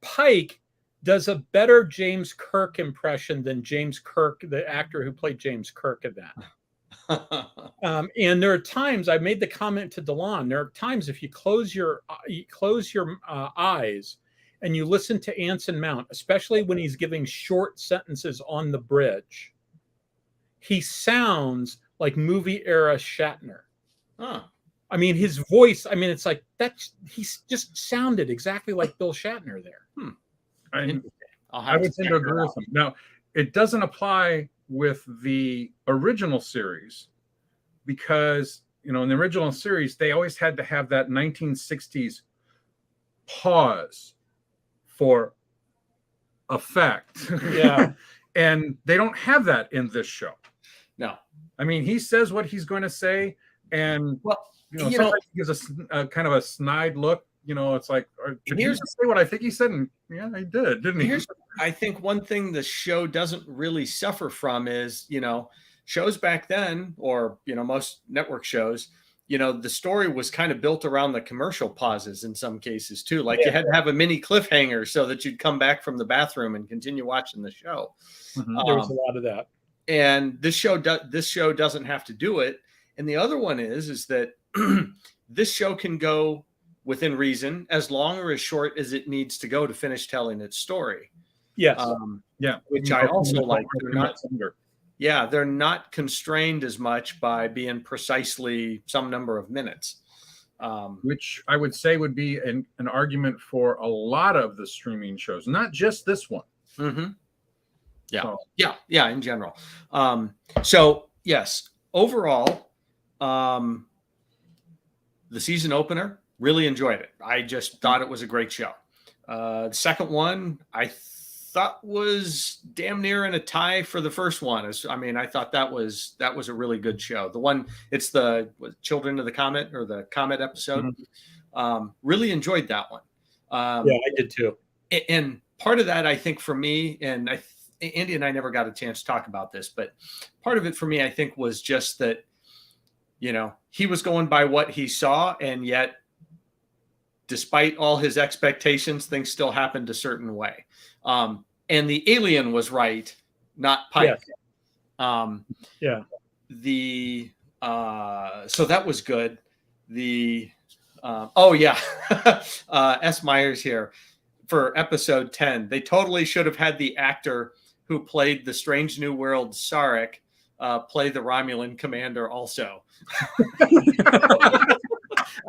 Pike does a better James Kirk impression than James Kirk, the actor who played James Kirk in that. And there are times, I made the comment to DeLon, there are times if you close your eyes and you listen to Anson Mount, especially when he's giving short sentences on the bridge, he sounds like movie era Shatner. I mean, his voice, I mean, it's like he's just sounded exactly like Bill Shatner there. I would tend to agree with him. Now, it doesn't apply with the original series because, in the original series, they always had to have that 1960s pause for effect. Yeah. And they don't have that in this show. No. I mean, he says what he's going to say, and sometimes he gives a kind of a snide look. It's like, did he just say what I think he said? And yeah, he did, didn't he? I think one thing the show doesn't really suffer from is, shows back then, or, most network shows, the story was kind of built around the commercial pauses in some cases too. Like you had to have a mini cliffhanger so that you'd come back from the bathroom and continue watching the show. Mm-hmm. There was a lot of that. And this show doesn't have to do it. And the other one is that this show can go within reason, as long or as short as it needs to go to finish telling its story. Yes. Which I also like. They're not constrained as much by being precisely some number of minutes. Which I would say would be an argument for a lot of the streaming shows, not just this one. Mm-hmm. Yeah, in general. So yes, overall, the season opener, really enjoyed it. I just thought it was a great show. The second one, I thought was damn near in a tie for the first one. I thought that was a really good show. The one, it's the Children of the Comet, or the Comet episode. Mm-hmm. Really enjoyed that one. I did too. And part of that, I think, for me, and Andy and I never got a chance to talk about this, but part of it for me, I think, was just that, he was going by what he saw, and yet, despite all his expectations, things still happened a certain way. And the alien was right, not Pike. Yes. So that was good. S. Myers here for episode 10. They totally should have had the actor who played the Strange New World Sarek play the Romulan commander also.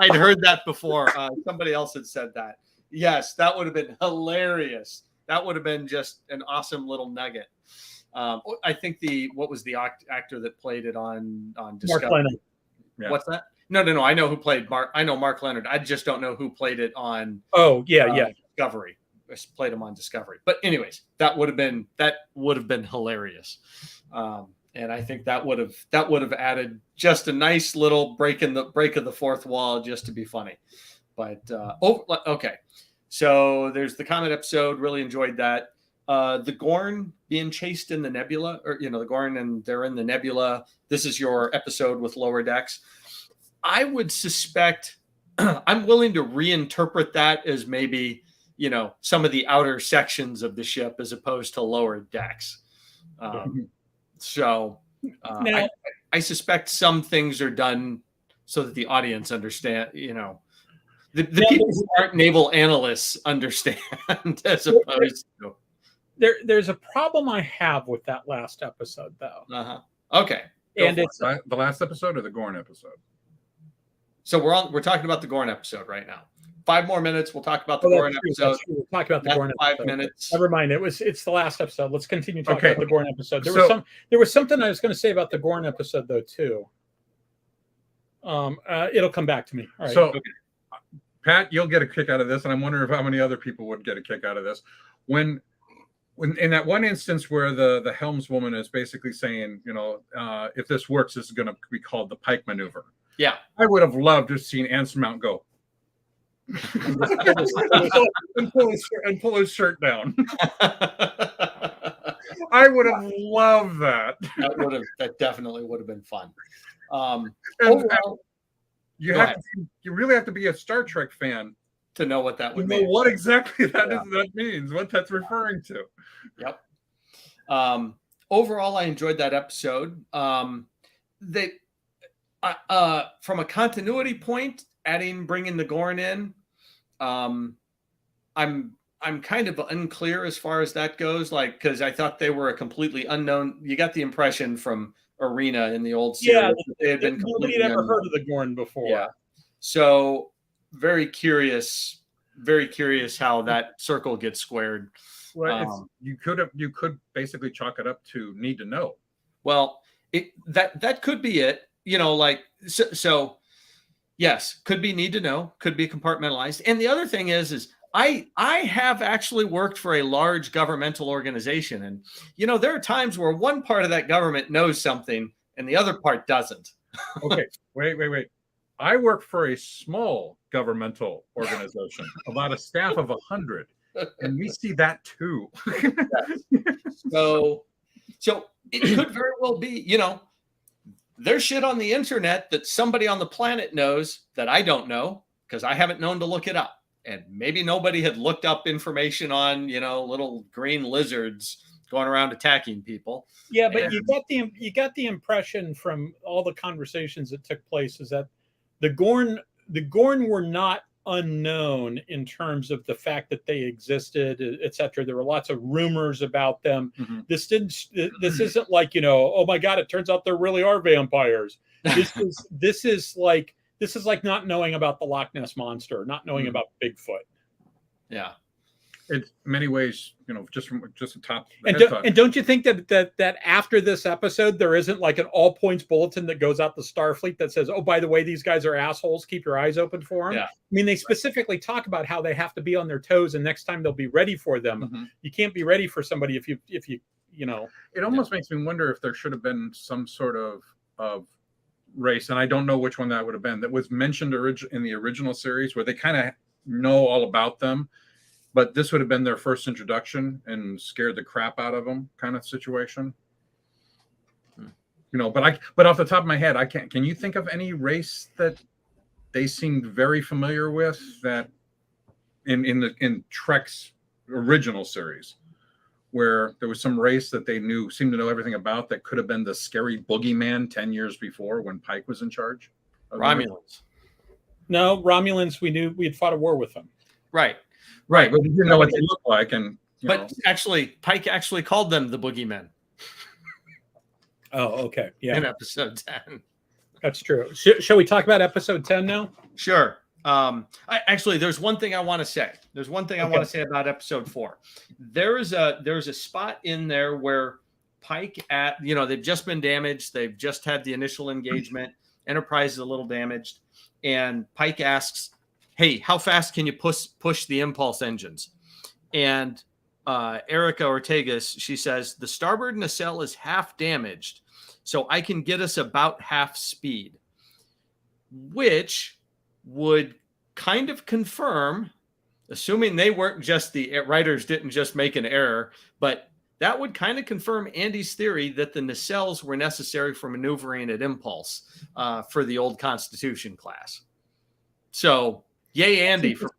I'd heard that before. Somebody else had said that. Yes, that would have been hilarious. That would have been just an awesome little nugget. I think what was the actor that played it on Discovery? Mark Leonard. Yeah. What's that? No. I know who played Mark. I know Mark Leonard. I just don't know who played it on. Discovery. Played him on Discovery. But anyways, that would have been hilarious. And I think that would have added just a nice little break of the fourth wall just to be funny. But okay. So there's the Comet episode. Really enjoyed that. The Gorn being chased in the nebula, or the Gorn, and they're in the nebula. This is your episode with lower decks. I would suspect I'm willing to reinterpret that as maybe some of the outer sections of the ship as opposed to lower decks. So I suspect some things are done so that the audience understand. The people who aren't naval analysts understand as opposed to. There's a problem I have with that last episode, though. Okay. And it's the last episode or the Gorn episode? So we're talking about the Gorn episode right now. 5 more minutes. We'll talk about the Oh, Gorn that's true, episode. that's true. We'll talk about the That's Gorn 5 episode. minutes. Never mind. It's the last episode. Let's continue talking Okay. about the Gorn episode. There So- was something I was going to say about the Gorn episode though too. It'll come back to me. All right. So, Pat, you'll get a kick out of this, and I'm wondering how many other people would get a kick out of this. When in that one instance where the helmswoman is basically saying, if this works, this is going to be called the Pike Maneuver. Yeah. I would have loved to have seen Anson Mount go and pull his shirt down. I would have loved that. That definitely would have been fun. And Overall, you Go have ahead. you really have to be a Star Trek fan to know what that to would know mean. what exactly that means, what that's referring to. Yep. Overall, I enjoyed that episode. From a continuity point, bringing the Gorn in, I'm kind of unclear as far as that goes. Because I thought they were a completely unknown. You got the impression from Arena in the old series that they had been nobody completely had ever unknown. heard of the Gorn before. Yeah. So very curious how that circle gets squared. Well, you could basically chalk it up to need to know. Well, that could be it. So yes, could be need to know, could be compartmentalized. And the other thing is I have actually worked for a large governmental organization, and there are times where one part of that government knows something and the other part doesn't. Okay, wait. I work for a small governmental organization, about a staff of 100, and we see that too. So it could very well be, there's shit on the internet that somebody on the planet knows that I don't know because I haven't known to look it up. And maybe nobody had looked up information on, little green lizards going around attacking people. Yeah, but you got the impression from all the conversations that took place is that the Gorn were not unknown in terms of the fact that they existed, etc. There were lots of rumors about them. Mm-hmm. This isn't like, oh my God, it turns out there really are vampires. This is like not knowing about the Loch Ness Monster, not knowing about Bigfoot. Yeah. In many ways, just the top. And don't you think that after this episode, there isn't like an all points bulletin that goes out to Starfleet that says, oh, by the way, these guys are assholes. Keep your eyes open for them. Yeah. I mean, they specifically talk about how they have to be on their toes, and next time they'll be ready for them. Mm-hmm. You can't be ready for somebody if you. It almost makes me wonder if there should have been some sort of race, and I don't know which one that would have been, that was mentioned in the original series where they kind of know all about them. But this would have been their first introduction and scared the crap out of them kind of situation. But off the top of my head, I can't. Can you think of any race that they seemed very familiar with that in Trek's original series, where there was some race that they seemed to know everything about that could have been the scary boogeyman 10 years before when Pike was in charge? Romulans. No, Romulans, we knew we had fought a war with them. Right. Right, but you didn't know what they looked like, and actually, Pike actually called them the Boogeymen. Oh, okay, yeah, in episode 10. That's true. Shall we talk about episode 10 now? Sure. There's one thing I want to say. There's one thing I want to say about episode 4. There's a spot in there where Pike they've just been damaged. They've just had the initial engagement. Enterprise is a little damaged, and Pike asks, hey, how fast can you push the impulse engines? And Erica Ortegas, she says, the starboard nacelle is half damaged, so I can get us about half speed, which would kind of confirm, assuming they weren't just the writers didn't just make an error, but that would kind of confirm Andy's theory that the nacelles were necessary for maneuvering at impulse for the old Constitution class. So yay, Andy, for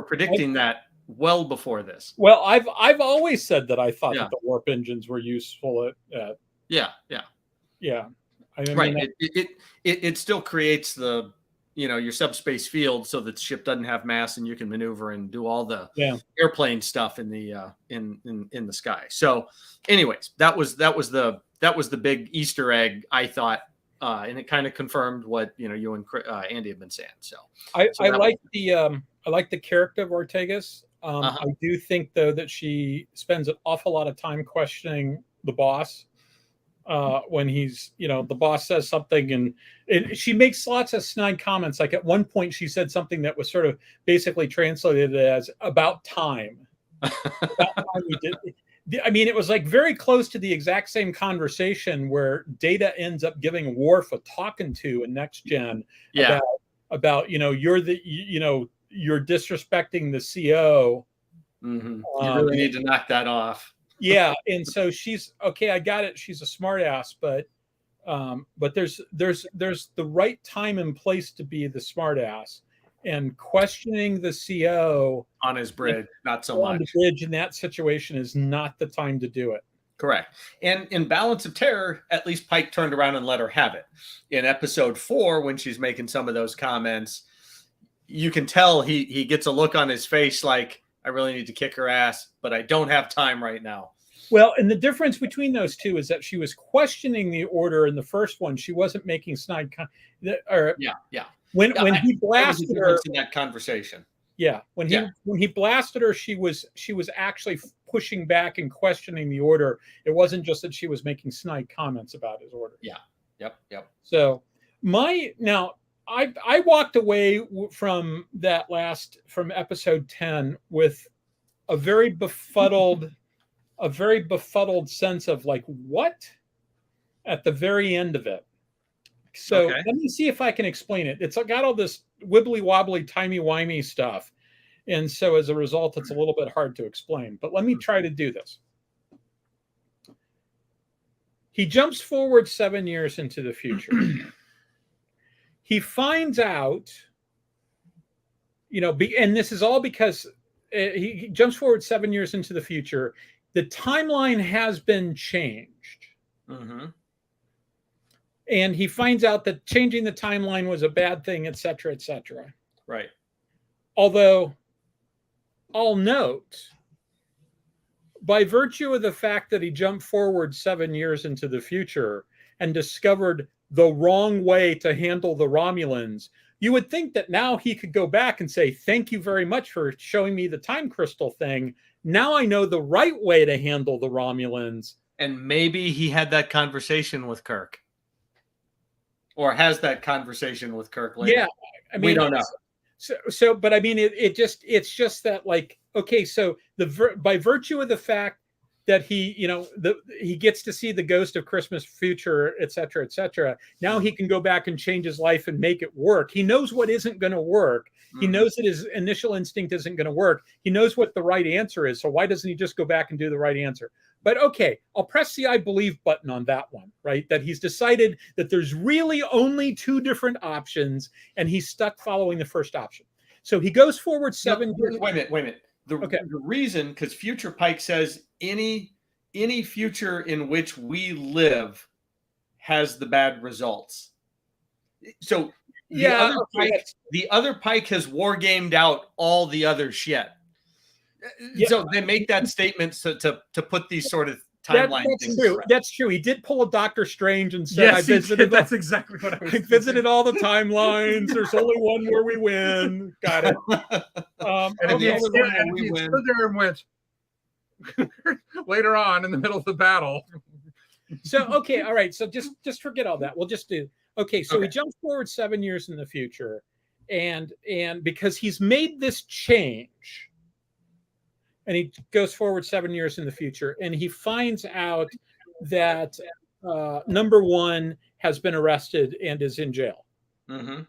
predicting that well before this. Well, I've always said that I thought that the warp engines were useful at Yeah. I mean, right. It still creates the your subspace field so that the ship doesn't have mass and you can maneuver and do all the airplane stuff in the in the sky. So, anyways, that was the big Easter egg, I thought. And it kind of confirmed what you and Andy have been saying. So I like the character of Ortegas. Uh-huh. I do think, though, that she spends an awful lot of time questioning the boss when he's, the boss says something, and she makes lots of snide comments. Like at one point, she said something that was sort of basically translated as "about time." About time we did. I mean, it was like very close to the exact same conversation where Data ends up giving Worf a talking to in Next Gen about you're disrespecting the CO. Mm-hmm. You really need to knock that off. Yeah, and so she's okay. I got it. She's a smartass, but there's the right time and place to be the smartass, and questioning the CO on his bridge, not so much. On the bridge in that situation is not the time to do it. Correct. And in Balance of Terror, at least Pike turned around and let her have it. In episode 4, when she's making some of those comments, you can tell he gets a look on his face like, I really need to kick her ass, but I don't have time right now. Well, and the difference between those two is that she was questioning the order in the first one. She wasn't making snide When he blasted her in that conversation. Yeah, when he blasted her, she was actually pushing back and questioning the order. It wasn't just that she was making snide comments about his order. Yeah. Yep. So I walked away from episode 10 with a very befuddled sense of like, what at the very end of it. So let me see if I can explain it. It's got all this wibbly wobbly, timey wimey stuff. And so as a result, it's a little bit hard to explain, but let me try to do this. He jumps forward 7 years into the future. He finds out, and this is all because he jumps forward 7 years into the future. The timeline has been changed. Mm-hmm. And he finds out that changing the timeline was a bad thing, et cetera, et cetera. Right. Although, I'll note, by virtue of the fact that he jumped forward 7 years into the future and discovered the wrong way to handle the Romulans, you would think that now he could go back and say, thank you very much for showing me the time crystal thing. Now I know the right way to handle the Romulans. And maybe he had that conversation with Kirk. Or has that conversation with Kirk later. Yeah, I mean, we don't know. So, but I mean, it's just that, like, okay, so by virtue of the fact that he gets to see the ghost of Christmas future, et cetera, et cetera. Now he can go back and change his life and make it work. He knows what isn't going to work. Mm-hmm. He knows that his initial instinct isn't going to work. He knows what the right answer is. So why doesn't he just go back and do the right answer? But okay, I'll press the I believe button on that one, right? That he's decided that there's really only two different options, and he's stuck following the first option. So he goes forward 7 years. Wait a minute. The reason, because Future Pike says any future in which we live has the bad results. So the other Pike has war gamed out all the other shit. Yeah. So they make that statement to put these sort of timeline things. True. That's true. He did pull a Doctor Strange and said, yes, I visited. That's exactly what I was thinking. Visited all the timelines. There's only one where we win. Got it. And he stood there and went later on in the middle of the battle. So, okay. All right. So just forget all that. We'll just do, okay. So he jumps forward 7 years in the future, and because he's made this change, and he goes forward 7 years in the future, and he finds out that number one has been arrested and is in jail. Mm-hmm.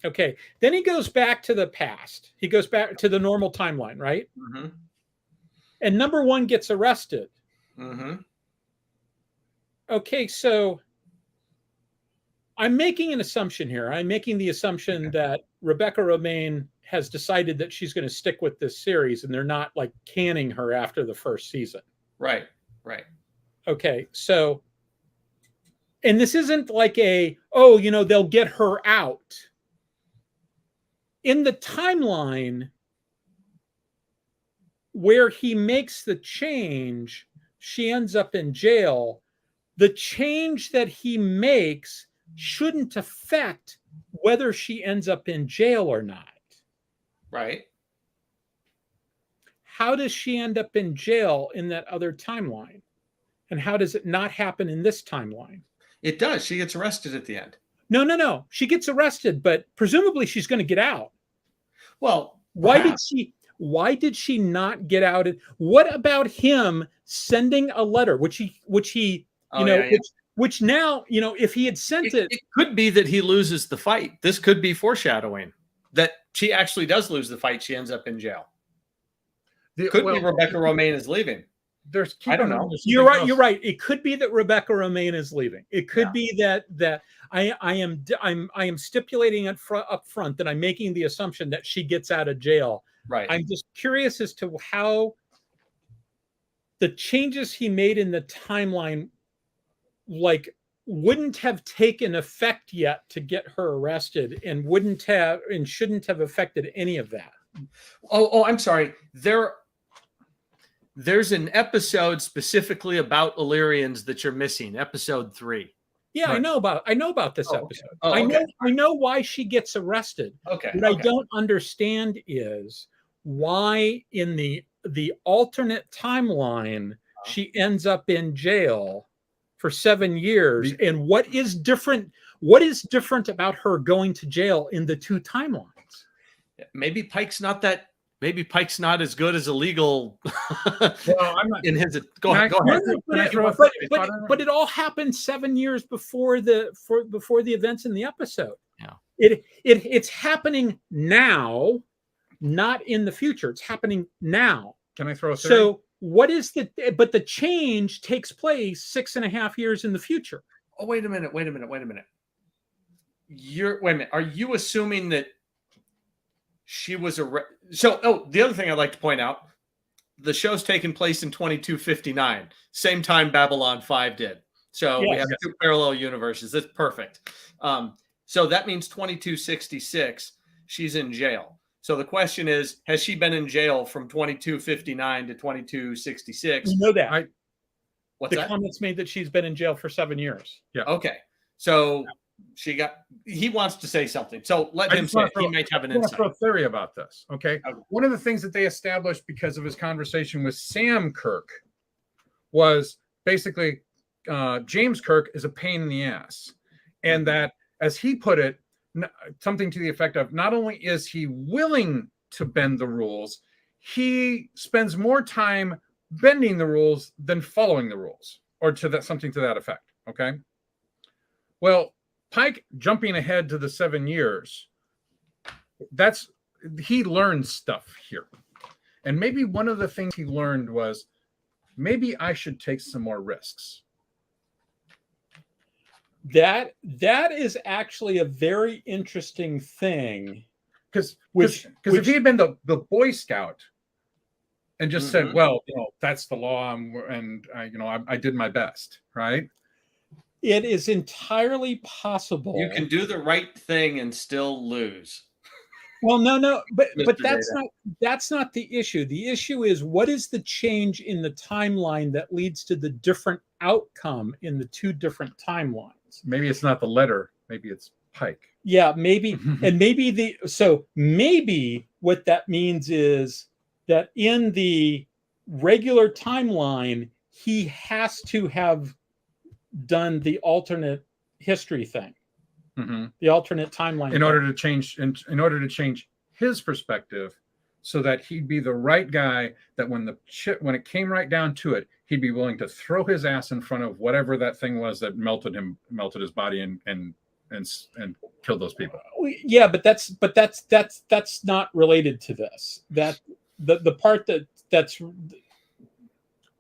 Okay. Then he goes back to the past. He goes back to the normal timeline, right? Mm-hmm. And number one gets arrested. Mm-hmm. Okay. So I'm making an assumption here. I'm making the assumption that Rebecca Romaine has decided that she's going to stick with this series, and they're not like canning her after the first season. Right. Okay. So, and this isn't like they'll get her out. In the timeline where he makes the change, she ends up in jail. The change that he makes shouldn't affect whether she ends up in jail or not. Right. How does she end up in jail in that other timeline? And how does it not happen in this timeline? It does. She gets arrested at the end. No. She gets arrested, but presumably she's going to get out. Well, Why perhaps. did she not get out? What about him sending a letter, which now, if he had sent it, It could be that he loses the fight. This could be foreshadowing that she actually does lose the fight. She ends up in jail. Could be Rebecca Romaine is leaving. I don't know. You're right. It could be that Rebecca Romaine is leaving. It could be that I am stipulating up front that I'm making the assumption that she gets out of jail. Right. I'm just curious as to how the changes he made in the timeline, wouldn't have taken effect yet to get her arrested, and shouldn't have affected any of that. Oh, I'm sorry. There's an episode specifically about Illyrians that you're missing, episode 3. Yeah, right. I know about this episode. Oh, okay. I know why she gets arrested. Okay. What I don't understand is why in the alternate timeline she ends up in jail for 7 years, and what is different about her going to jail in the two timelines? Maybe Pike's not as good as a legal. Well, I'm not in his. Go ahead. But it all happened 7 years before the events in the episode. Yeah. It's happening now, not in the future. It's happening now. Can I throw a theory? So what is but the change takes place 6.5 years in the future. Oh, wait a minute. Are you assuming that she was the other thing I'd like to point out, the show's taken place in 2259, same time Babylon 5 did. So we have two parallel universes. That's perfect. So that means 2266, she's in jail. So the question is, has she been in jail from 2259 to 2266? You know that. What's that? The comment's made that she's been in jail for 7 years. Yeah. Okay. So he wants to say something. So let him say it. He might have an insight. I throw a theory about this. Okay. One of the things that they established because of his conversation with Sam Kirk was basically James Kirk is a pain in the ass. And that, as he put it, something to the effect of, not only is he willing to bend the rules, he spends more time bending the rules than following the rules, or something to that effect. Okay. Well, Pike jumping ahead to the 7 years, he learned stuff here. And maybe one of the things he learned was, maybe I should take some more risks. That is actually a very interesting thing. Because if he had been the Boy Scout and just said, well, that's the law, I did my best, right? It is entirely possible. You can do the right thing and still lose. Well, no, but that's not the issue. The issue is, what is the change in the timeline that leads to the different outcome in the two different timelines? Maybe it's not the letter. Maybe it's Pike. Yeah, maybe. And maybe maybe what that means is that in the regular timeline, he has to have done the alternate history thing, the alternate timeline in order to change his perspective, so that he'd be the right guy, that when it came right down to it, he'd be willing to throw his ass in front of whatever that thing was that melted his body and killed those people. Yeah, but that's not related to this. That the part that's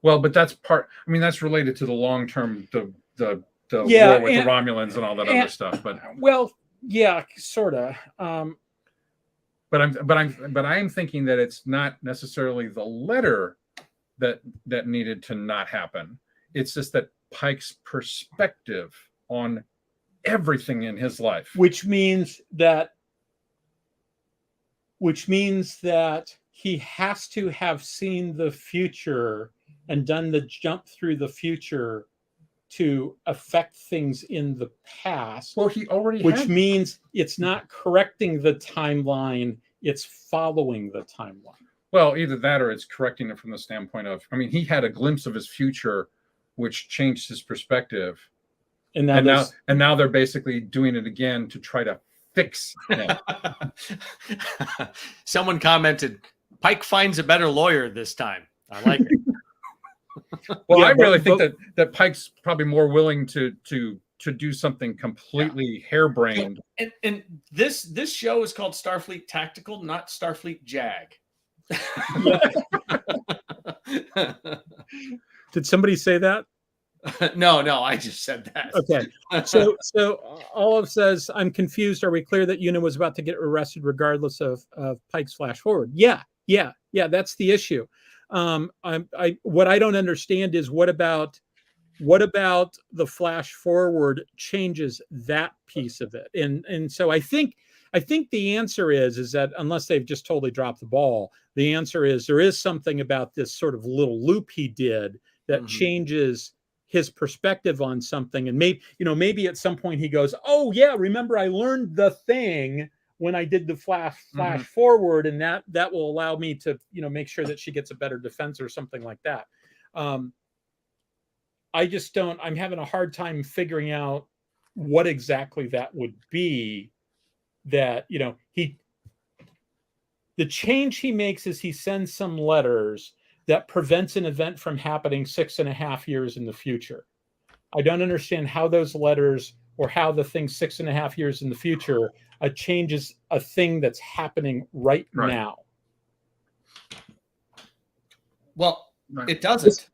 well, but that's that's related to the long term, the war with the Romulans and all that other stuff. But sort of. But I am thinking that it's not necessarily the letter that needed to not happen. It's just that Pike's perspective on everything in his life, which means that he has to have seen the future and done the jump through the future to affect things in the past. Well, he already which means it's not correcting the timeline, it's following the timeline. Well, either that or it's correcting it from the standpoint of, I mean, he had a glimpse of his future, which changed his perspective. And now they're basically doing it again to try to fix him. Someone commented, Pike finds a better lawyer this time. I like it. Well, I really think that Pike's probably more willing to do something completely harebrained. And this show is called Starfleet Tactical, not Starfleet Jag. Did somebody say that? No, I just said that. Okay. So Olive says, I'm confused. Are we clear that Una was about to get arrested regardless of Pike's flash forward? Yeah. That's the issue. What I don't understand is what about the flash forward changes that piece of it. And so I think the answer is that unless they've just totally dropped the ball, the answer is there is something about this sort of little loop he did that changes his perspective on something. And maybe at some point he goes, oh yeah, remember I learned the thing when I did the flash forward, and that will allow me to, make sure that she gets a better defense or something like that. I'm having a hard time figuring out what exactly that would be. That, the change he makes is he sends some letters that prevents an event from happening 6.5 years in the future. I don't understand how those letters or how the thing 6.5 years in the future changes a thing that's happening right now. Well, it doesn't.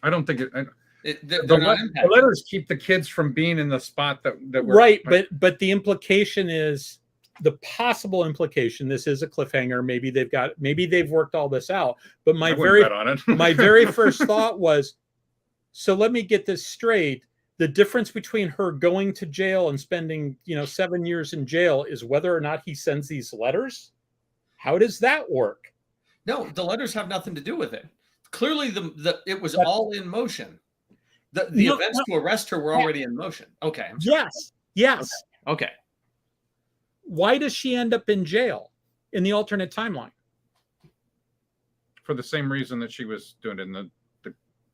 I don't think the letters keep the kids from being in the spot that we're right. But the implication is the possible implication. This is a cliffhanger. Maybe they've worked all this out. But my very first thought was, so let me get this straight. The difference between her going to jail and spending 7 years in jail is whether or not he sends these letters. How does that work? No, the letters have nothing to do with it. Clearly, it was all in motion. The events to arrest her were already in motion. Okay. Yes. Okay. Why does she end up in jail in the alternate timeline? For the same reason that she was doing it in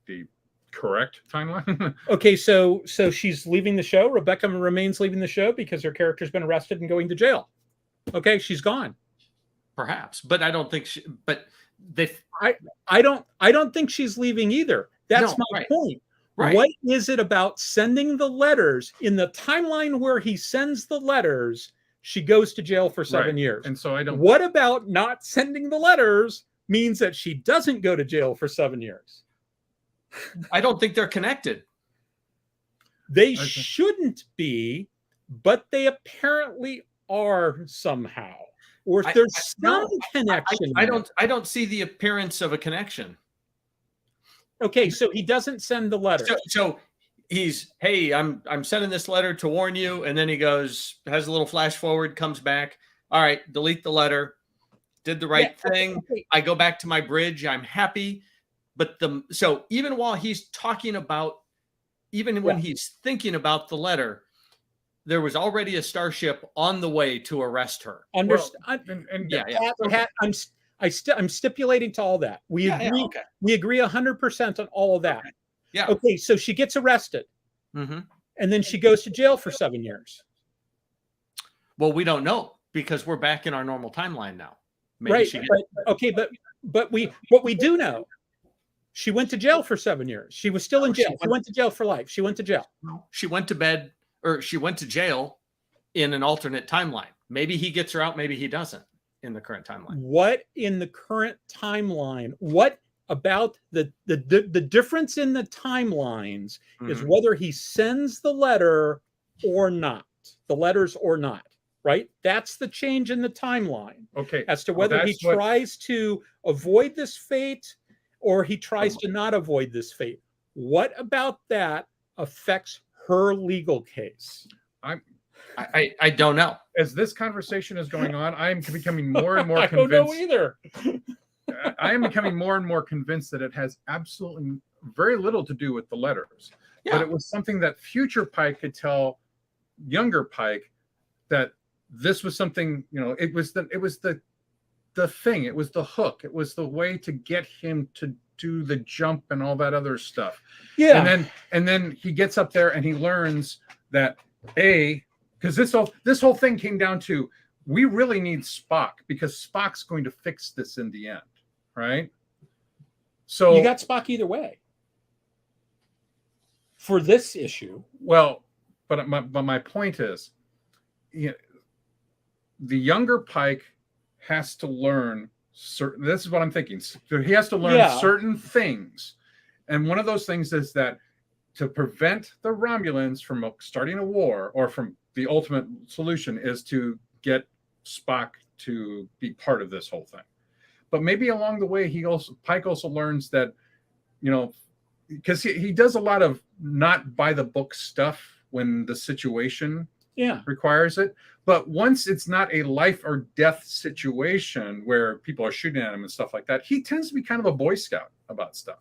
the correct timeline. Okay, so she's leaving the show. Rebecca remains leaving the show because her character's been arrested and going to jail. Okay, she's gone. Perhaps, but I don't think she. But I don't think she's leaving either. That's my point. Right. What is it about sending the letters in the timeline where he sends the letters? She goes to jail for 7 years. And so I don't. What about not sending the letters means that she doesn't go to jail for 7 years? I don't think they're connected. They shouldn't be, but they apparently are somehow. Or if there's some connection. I don't see the appearance of a connection. Okay, so he doesn't send the letter. So he's, hey, I'm sending this letter to warn you, and then he goes, has a little flash forward, comes back. All right, delete the letter. Did the right thing. Okay. I go back to my bridge. I'm happy. But so even while he's talking about, even when he's thinking about the letter, there was already a starship on the way to arrest her. I'm stipulating to all that. We agree. Okay. We agree 100% on all of that. Okay. Yeah. Okay. So she gets arrested, and then she goes to jail for 7 years. Well, we don't know because we're back in our normal timeline now. Maybe but we do know. She went to jail for 7 years. She was still in jail. She went to jail for life. She went to jail. She went to bed, or she went to jail in an alternate timeline. Maybe he gets her out. Maybe he doesn't in the current timeline. What in the current timeline? What about the difference in the timelines is whether he sends the letter or not. The letters or not. Right? That's the change in the timeline. Okay. As to whether he tries to avoid this fate or he tries to not avoid this fate. What about that affects her legal case? I don't know. As this conversation is going on, I am becoming more and more I convinced. don't know either. I am becoming more and more convinced that it has absolutely very little to do with the letters. Yeah. But it was something that future Pike could tell younger Pike that this was something, it was the thing, it was the hook, it was the way to get him to do the jump and all that other stuff. Yeah. And then he gets up there and he learns that because this whole thing came down to, we really need Spock because Spock's going to fix this in the end, right? So you got Spock either way for this issue. Well, but my point is, the younger Pike has to learn certain. This is what I'm thinking. So he has to learn certain things, and one of those things is that to prevent the Romulans from starting a war, or from the ultimate solution, is to get Spock to be part of this whole thing. But maybe along the way, Pike also learns that, because he does a lot of not by the book stuff when the situation requires it. But once it's not a life or death situation where people are shooting at him and stuff like that, he tends to be kind of a Boy Scout about stuff.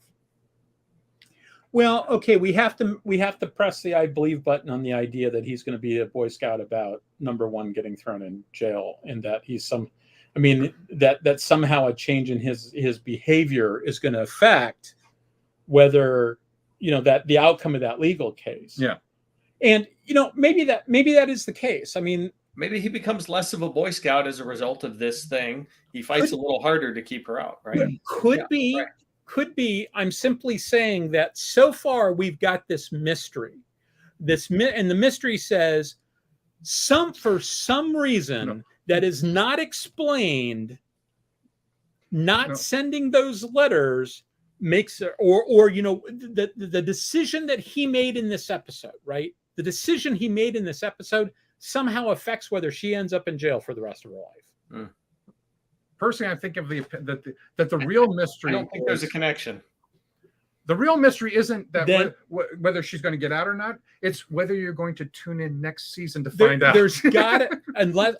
Well, okay, we have to press the I believe button on the idea that he's going to be a Boy Scout about number one getting thrown in jail, and that that somehow a change in his behavior is going to affect whether that the outcome of that legal case. Yeah. And maybe that is the case. I mean, maybe he becomes less of a Boy Scout as a result of this thing. He fights a little harder to keep her out, right? Could be. I'm simply saying that so far we've got this mystery. And the mystery says for some reason that is not explained, sending those letters makes it, or the decision that he made in this episode, right? The decision he made in this episode somehow affects whether she ends up in jail for the rest of her life. Personally, I think of that the real mystery. I don't think there's a connection. The real mystery isn't that whether she's going to get out or not. It's whether you're going to tune in next season to find out. There's got to,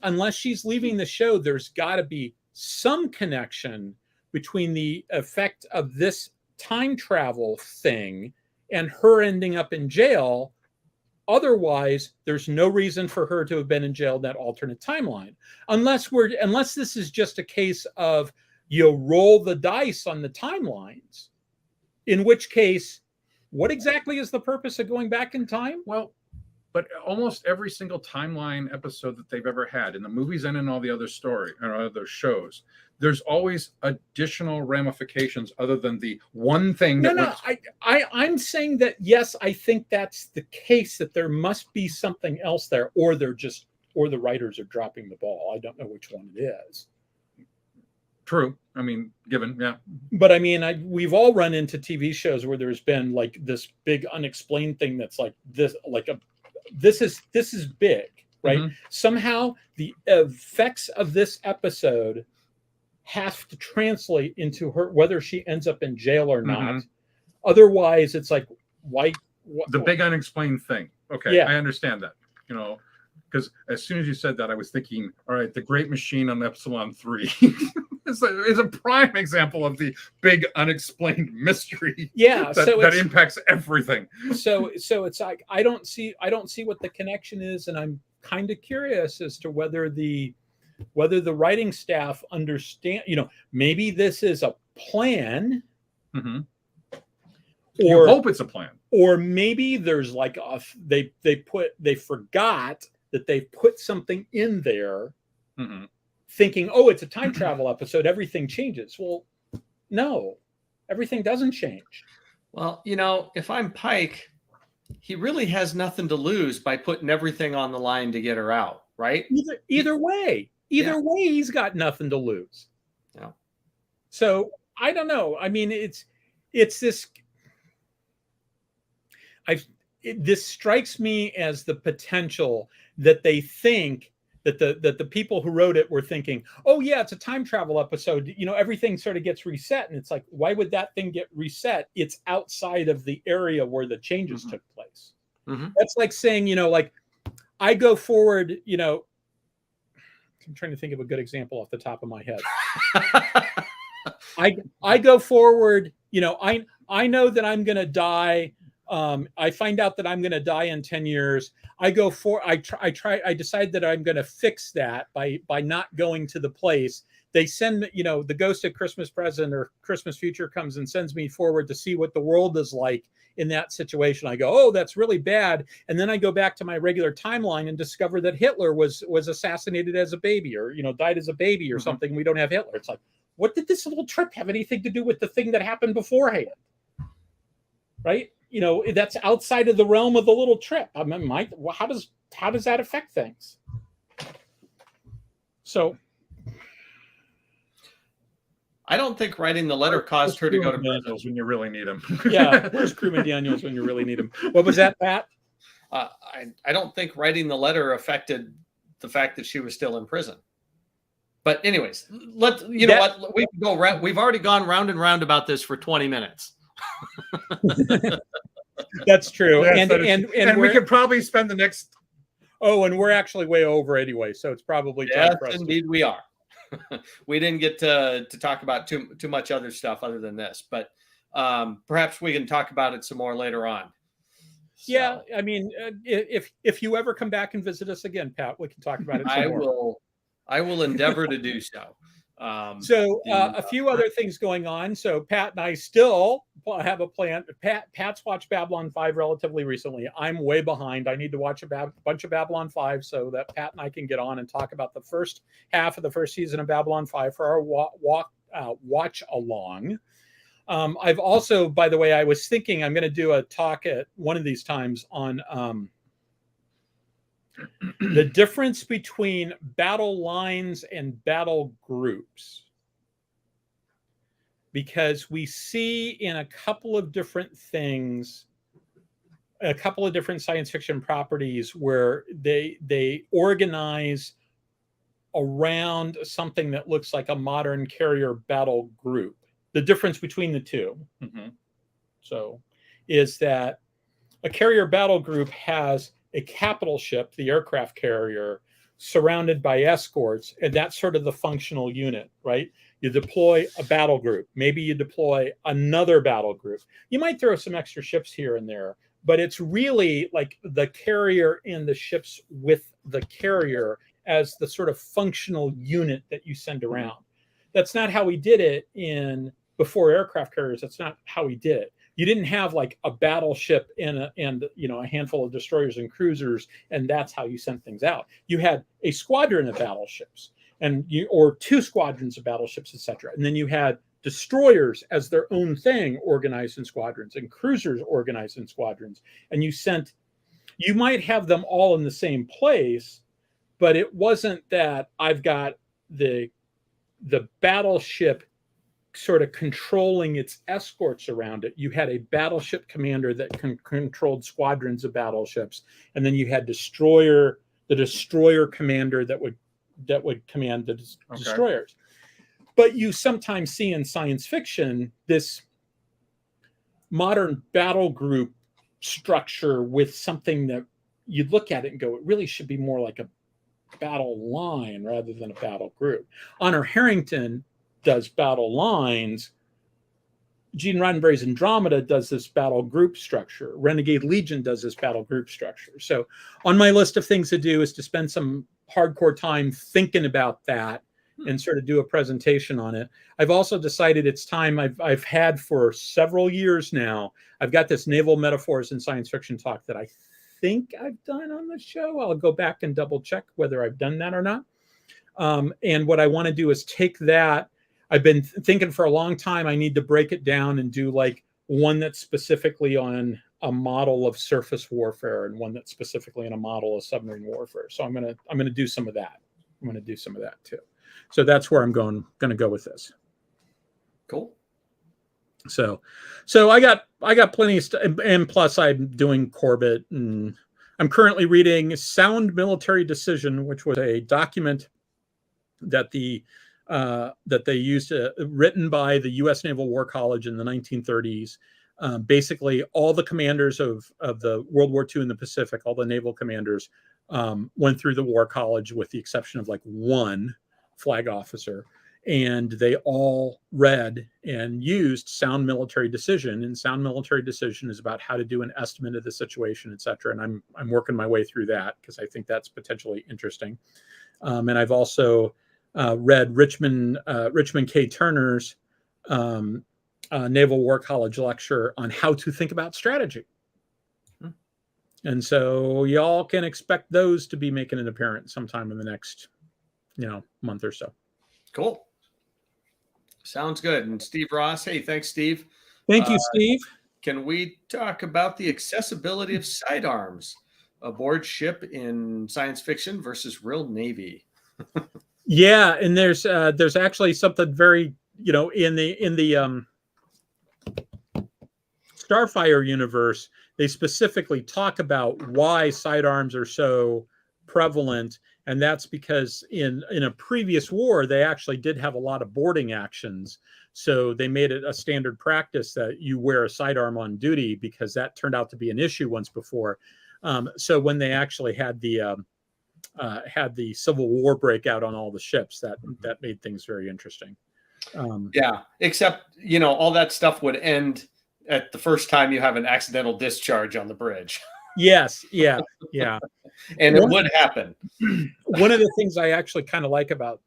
unless she's leaving the show, there's got to be some connection between the effect of this time travel thing and her ending up in jail. Otherwise, there's no reason for her to have been in jail in that alternate timeline, unless this is just a case of you roll the dice on the timelines. In which case, what exactly is the purpose of going back in time? Well, but almost every single timeline episode that they've ever had in the movies and in all the other other shows, there's always additional ramifications other than the one thing. I'm saying that, yes, I think that's the case, that there must be something else there, or the writers are dropping the ball. I don't know which one it is. True. I mean, But I mean, we've all run into TV shows where there's been like this big unexplained thing that's like this, this is big, right? Mm-hmm. Somehow the effects of this episode have to translate into her, whether she ends up in jail or not. Mm-hmm. Otherwise, it's like, why? The big unexplained thing. Okay, I understand that. Because as soon as you said that, I was thinking, all right, the Great Machine on Epsilon 3 is a prime example of the big unexplained mystery. Yeah, that impacts everything. So it's like I don't see what the connection is, and I'm kind of curious as to whether the writing staff understand. Maybe this is a plan. Mm-hmm. You hope it's a plan. Or maybe there's like they forgot that they put something in there, mm-hmm. thinking, oh, it's a time travel episode, everything changes. Well, no, everything doesn't change. Well, if I'm Pike, he really has nothing to lose by putting everything on the line to get her out, right? Either way, he's got nothing to lose. Yeah. So I don't know. I mean, it's this. This strikes me as the potential that they think that the people who wrote it were thinking, oh yeah, it's a time travel episode. Everything sort of gets reset, and it's like, why would that thing get reset? It's outside of the area where the changes mm-hmm. took place. Mm-hmm. That's like saying, like I go forward. I'm trying to think of a good example off the top of my head. I go forward. I know that I'm going to die I find out that I'm going to die in 10 years. I decide that I'm going to fix that by not going to the place. They send, the ghost of Christmas present or Christmas future comes and sends me forward to see what the world is like in that situation. I go, oh, that's really bad. And then I go back to my regular timeline and discover that Hitler was assassinated as a baby, or, died as a baby or something. We don't have Hitler. It's like, what did this little trip have anything to do with the thing that happened beforehand? Right? That's outside of the realm of the little trip. I mean, how does that affect things? So I don't think writing the letter caused her to go to Daniels when you really need him. Yeah, where's Crewman Daniels when you really need him? What was that, Pat? I don't think writing the letter affected the fact that she was still in prison. But anyways, know what? We can go. We've already gone round and round about this for 20 minutes. That's true. Yes, and we could probably spend the next. Oh, and we're actually way over anyway, so it's probably time for us. Indeed, we are. We didn't get to talk about too much other stuff other than this, but perhaps we can talk about it some more later on. So, yeah, I mean, if you ever come back and visit us again, Pat, we can talk about it some more. I will endeavor to do so. A few other things going on. So Pat and I still have a plan. Pat's watched Babylon 5 relatively recently. I'm way behind. I need to watch a bunch of Babylon 5 so that Pat and I can get on and talk about the first half of the first season of Babylon 5 for our watch along. I've also, by the way, I was thinking I'm going to do a talk at one of these times on the difference between battle lines and battle groups, because we see in a couple of different things, a couple of different science fiction properties where they organize around something that looks like a modern carrier battle group. The difference between the two, so, is that a carrier battle group has a capital ship, the aircraft carrier, surrounded by escorts, and that's sort of the functional unit, right? You deploy a battle group. Maybe you deploy another battle group. You might throw some extra ships here and there, but it's really like the carrier and the ships with the carrier as the sort of functional unit that you send around. That's not how we did it before aircraft carriers. That's not how we did it. You didn't have like a battleship and a handful of destroyers and cruisers, and that's how you sent things out. You had a squadron of battleships, or two squadrons of battleships, etc. And then you had destroyers as their own thing, organized in squadrons, and cruisers organized in squadrons. And you might have them all in the same place, but it wasn't that I've got the battleship sort of controlling its escorts around it. You had a battleship commander that controlled squadrons of battleships, and then you had the destroyer commander that would command the destroyers. But you sometimes see in science fiction this modern battle group structure with something that you look at it and go, it really should be more like a battle line rather than a battle group. Honor Harrington does battle lines. Gene Roddenberry's Andromeda does this battle group structure. Renegade Legion does this battle group structure. So on my list of things to do is to spend some hardcore time thinking about that and sort of do a presentation on it. I've also decided it's time. I've had for several years now. I've got this naval metaphors and science fiction talk that I think I've done on the show. I'll go back and double check whether I've done that or not. And what I want to do is take that. I've been thinking for a long time, I need to break it down and do like one that's specifically on a model of surface warfare and one that's specifically on a model of submarine warfare. So I'm gonna do some of that. I'm gonna do some of that too. So that's where I'm going to go with this. Cool. So I got plenty of stuff, and plus I'm doing Corbett, and I'm currently reading Sound Military Decision, which was a document that they used, written by the U.S. Naval War College in the 1930s. Basically, all the commanders of the World War II in the Pacific, all the naval commanders, went through the War College with the exception of like one flag officer. and they all read and used sound military decision. And sound military decision is about how to do an estimate of the situation, et cetera. And I'm working my way through that because I think that's potentially interesting. And I've also read Richmond K. Turner's Naval War College lecture on how to think about strategy. And so y'all can expect those to be making an appearance sometime in the next, month or so. Cool. Sounds good. And Steve Ross, hey, thanks, Steve. Thank you, Steve. Can we talk about the accessibility of sidearms aboard ship in science fiction versus real Navy? Yeah, and there's actually something very, in the Starfire universe, they specifically talk about why sidearms are so prevalent, and that's because in a previous war they actually did have a lot of boarding actions, so they made it a standard practice that you wear a sidearm on duty because that turned out to be an issue once before. So when they actually had the Civil War breakout on all the ships, that made things very interesting. Yeah, except all that stuff would end at the first time you have an accidental discharge on the bridge. Yes, yeah. And it would happen. One of the things I actually kind of like about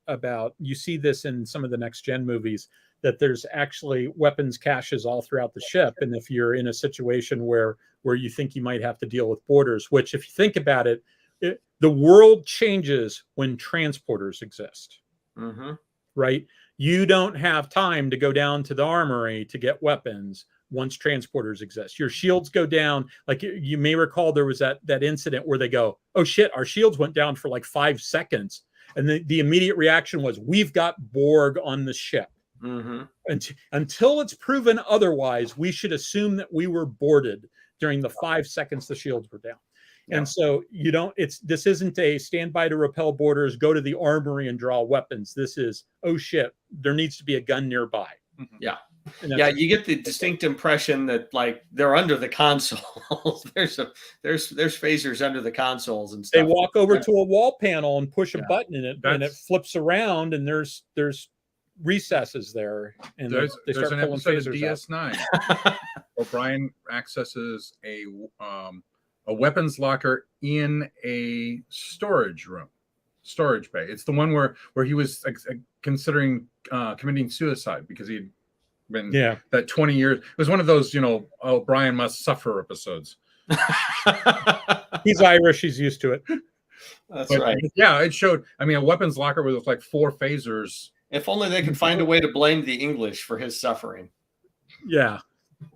you see this in some of the next gen movies, that there's actually weapons caches all throughout the ship. And if you're in a situation where you think you might have to deal with boarders, which if you think about it, the world changes when transporters exist, right? You don't have time to go down to the armory to get weapons once transporters exist. Your shields go down. Like you may recall, there was that incident where they go, oh shit, our shields went down for like 5 seconds. And the immediate reaction was, we've got Borg on the ship. And until it's proven otherwise, we should assume that we were boarded during the 5 seconds the shields were down. Yeah. And so this isn't a stand by to repel boarders, go to the armory and draw weapons. This is, oh shit, there needs to be a gun nearby. Yeah. Yeah, you get the distinct impression that like they're under the consoles. there's phasers under the consoles and stuff. They walk over to a wall panel and push a button in it, and it flips around, and there's recesses there, and there's start an pulling episode of phasers DS9. O'Brien accesses a weapons locker in a storage bay. It's the one where he was considering committing suicide because he'd been that 20 years. It was one of those, O'Brien must suffer episodes. He's Irish. He's used to it. That's right. Yeah, it showed. I mean, a weapons locker with like 4 phasers. If only they could find a way to blame the English for his suffering. Yeah.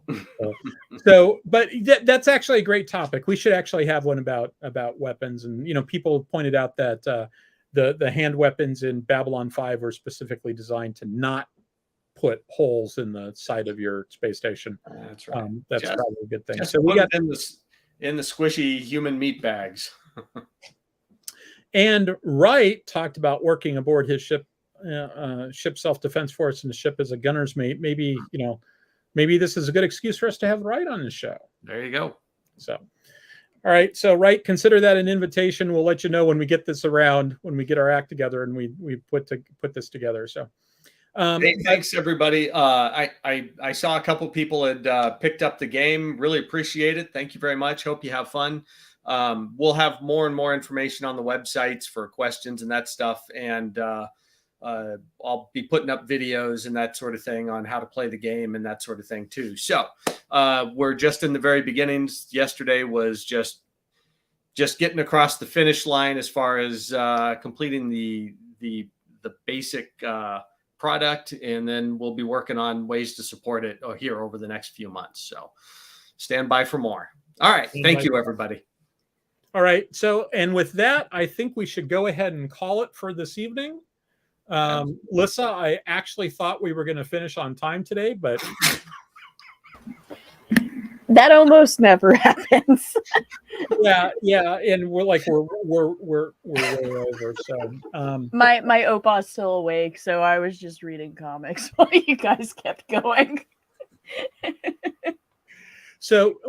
But that's actually a great topic. We should actually have one about weapons. And people pointed out that the hand weapons in Babylon 5 were specifically designed to not put holes in the side of your space station. That's right. That's probably a good thing. So we got in the squishy human meat bags. And Wright talked about working aboard his ship self-defense force, and the ship as a gunner's mate. Maybe this is a good excuse for us to have Wright on the show. There you go. So, all right. So Wright, consider that an invitation. We'll let you know when we get this around, when we get our act together and we put this together. So. Hey, thanks everybody. I saw a couple people had picked up the game. Really appreciate it. Thank you very much. Hope you have fun. We'll have more and more information on the websites for questions and that stuff. And I'll be putting up videos and that sort of thing on how to play the game and that sort of thing too. So we're just in the very beginnings. Yesterday was just getting across the finish line as far as completing the basic product, and then we'll be working on ways to support it here over the next few months. So stand by for more. All right. Thank you, everybody. All right. So, and with that, I think we should go ahead and call it for this evening. Lissa, I actually thought we were going to finish on time today, but that almost never happens. yeah, and we're way over. So my Opa's still awake, so I was just reading comics while you guys kept going. So,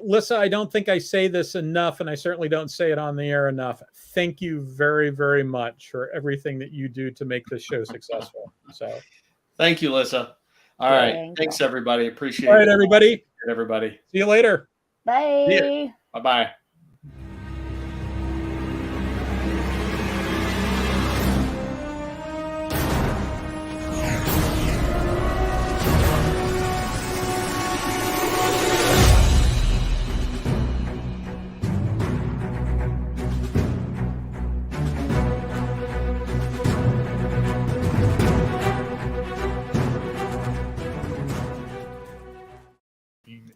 Lissa, I don't think I say this enough, and I certainly don't say it on the air enough. Thank you very, very much for everything that you do to make this show successful. So, thank you, Lissa. All right. Thanks, everybody. Appreciate it. All right, everybody. Everybody. See you later. Bye. Bye-bye.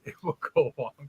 It will go on.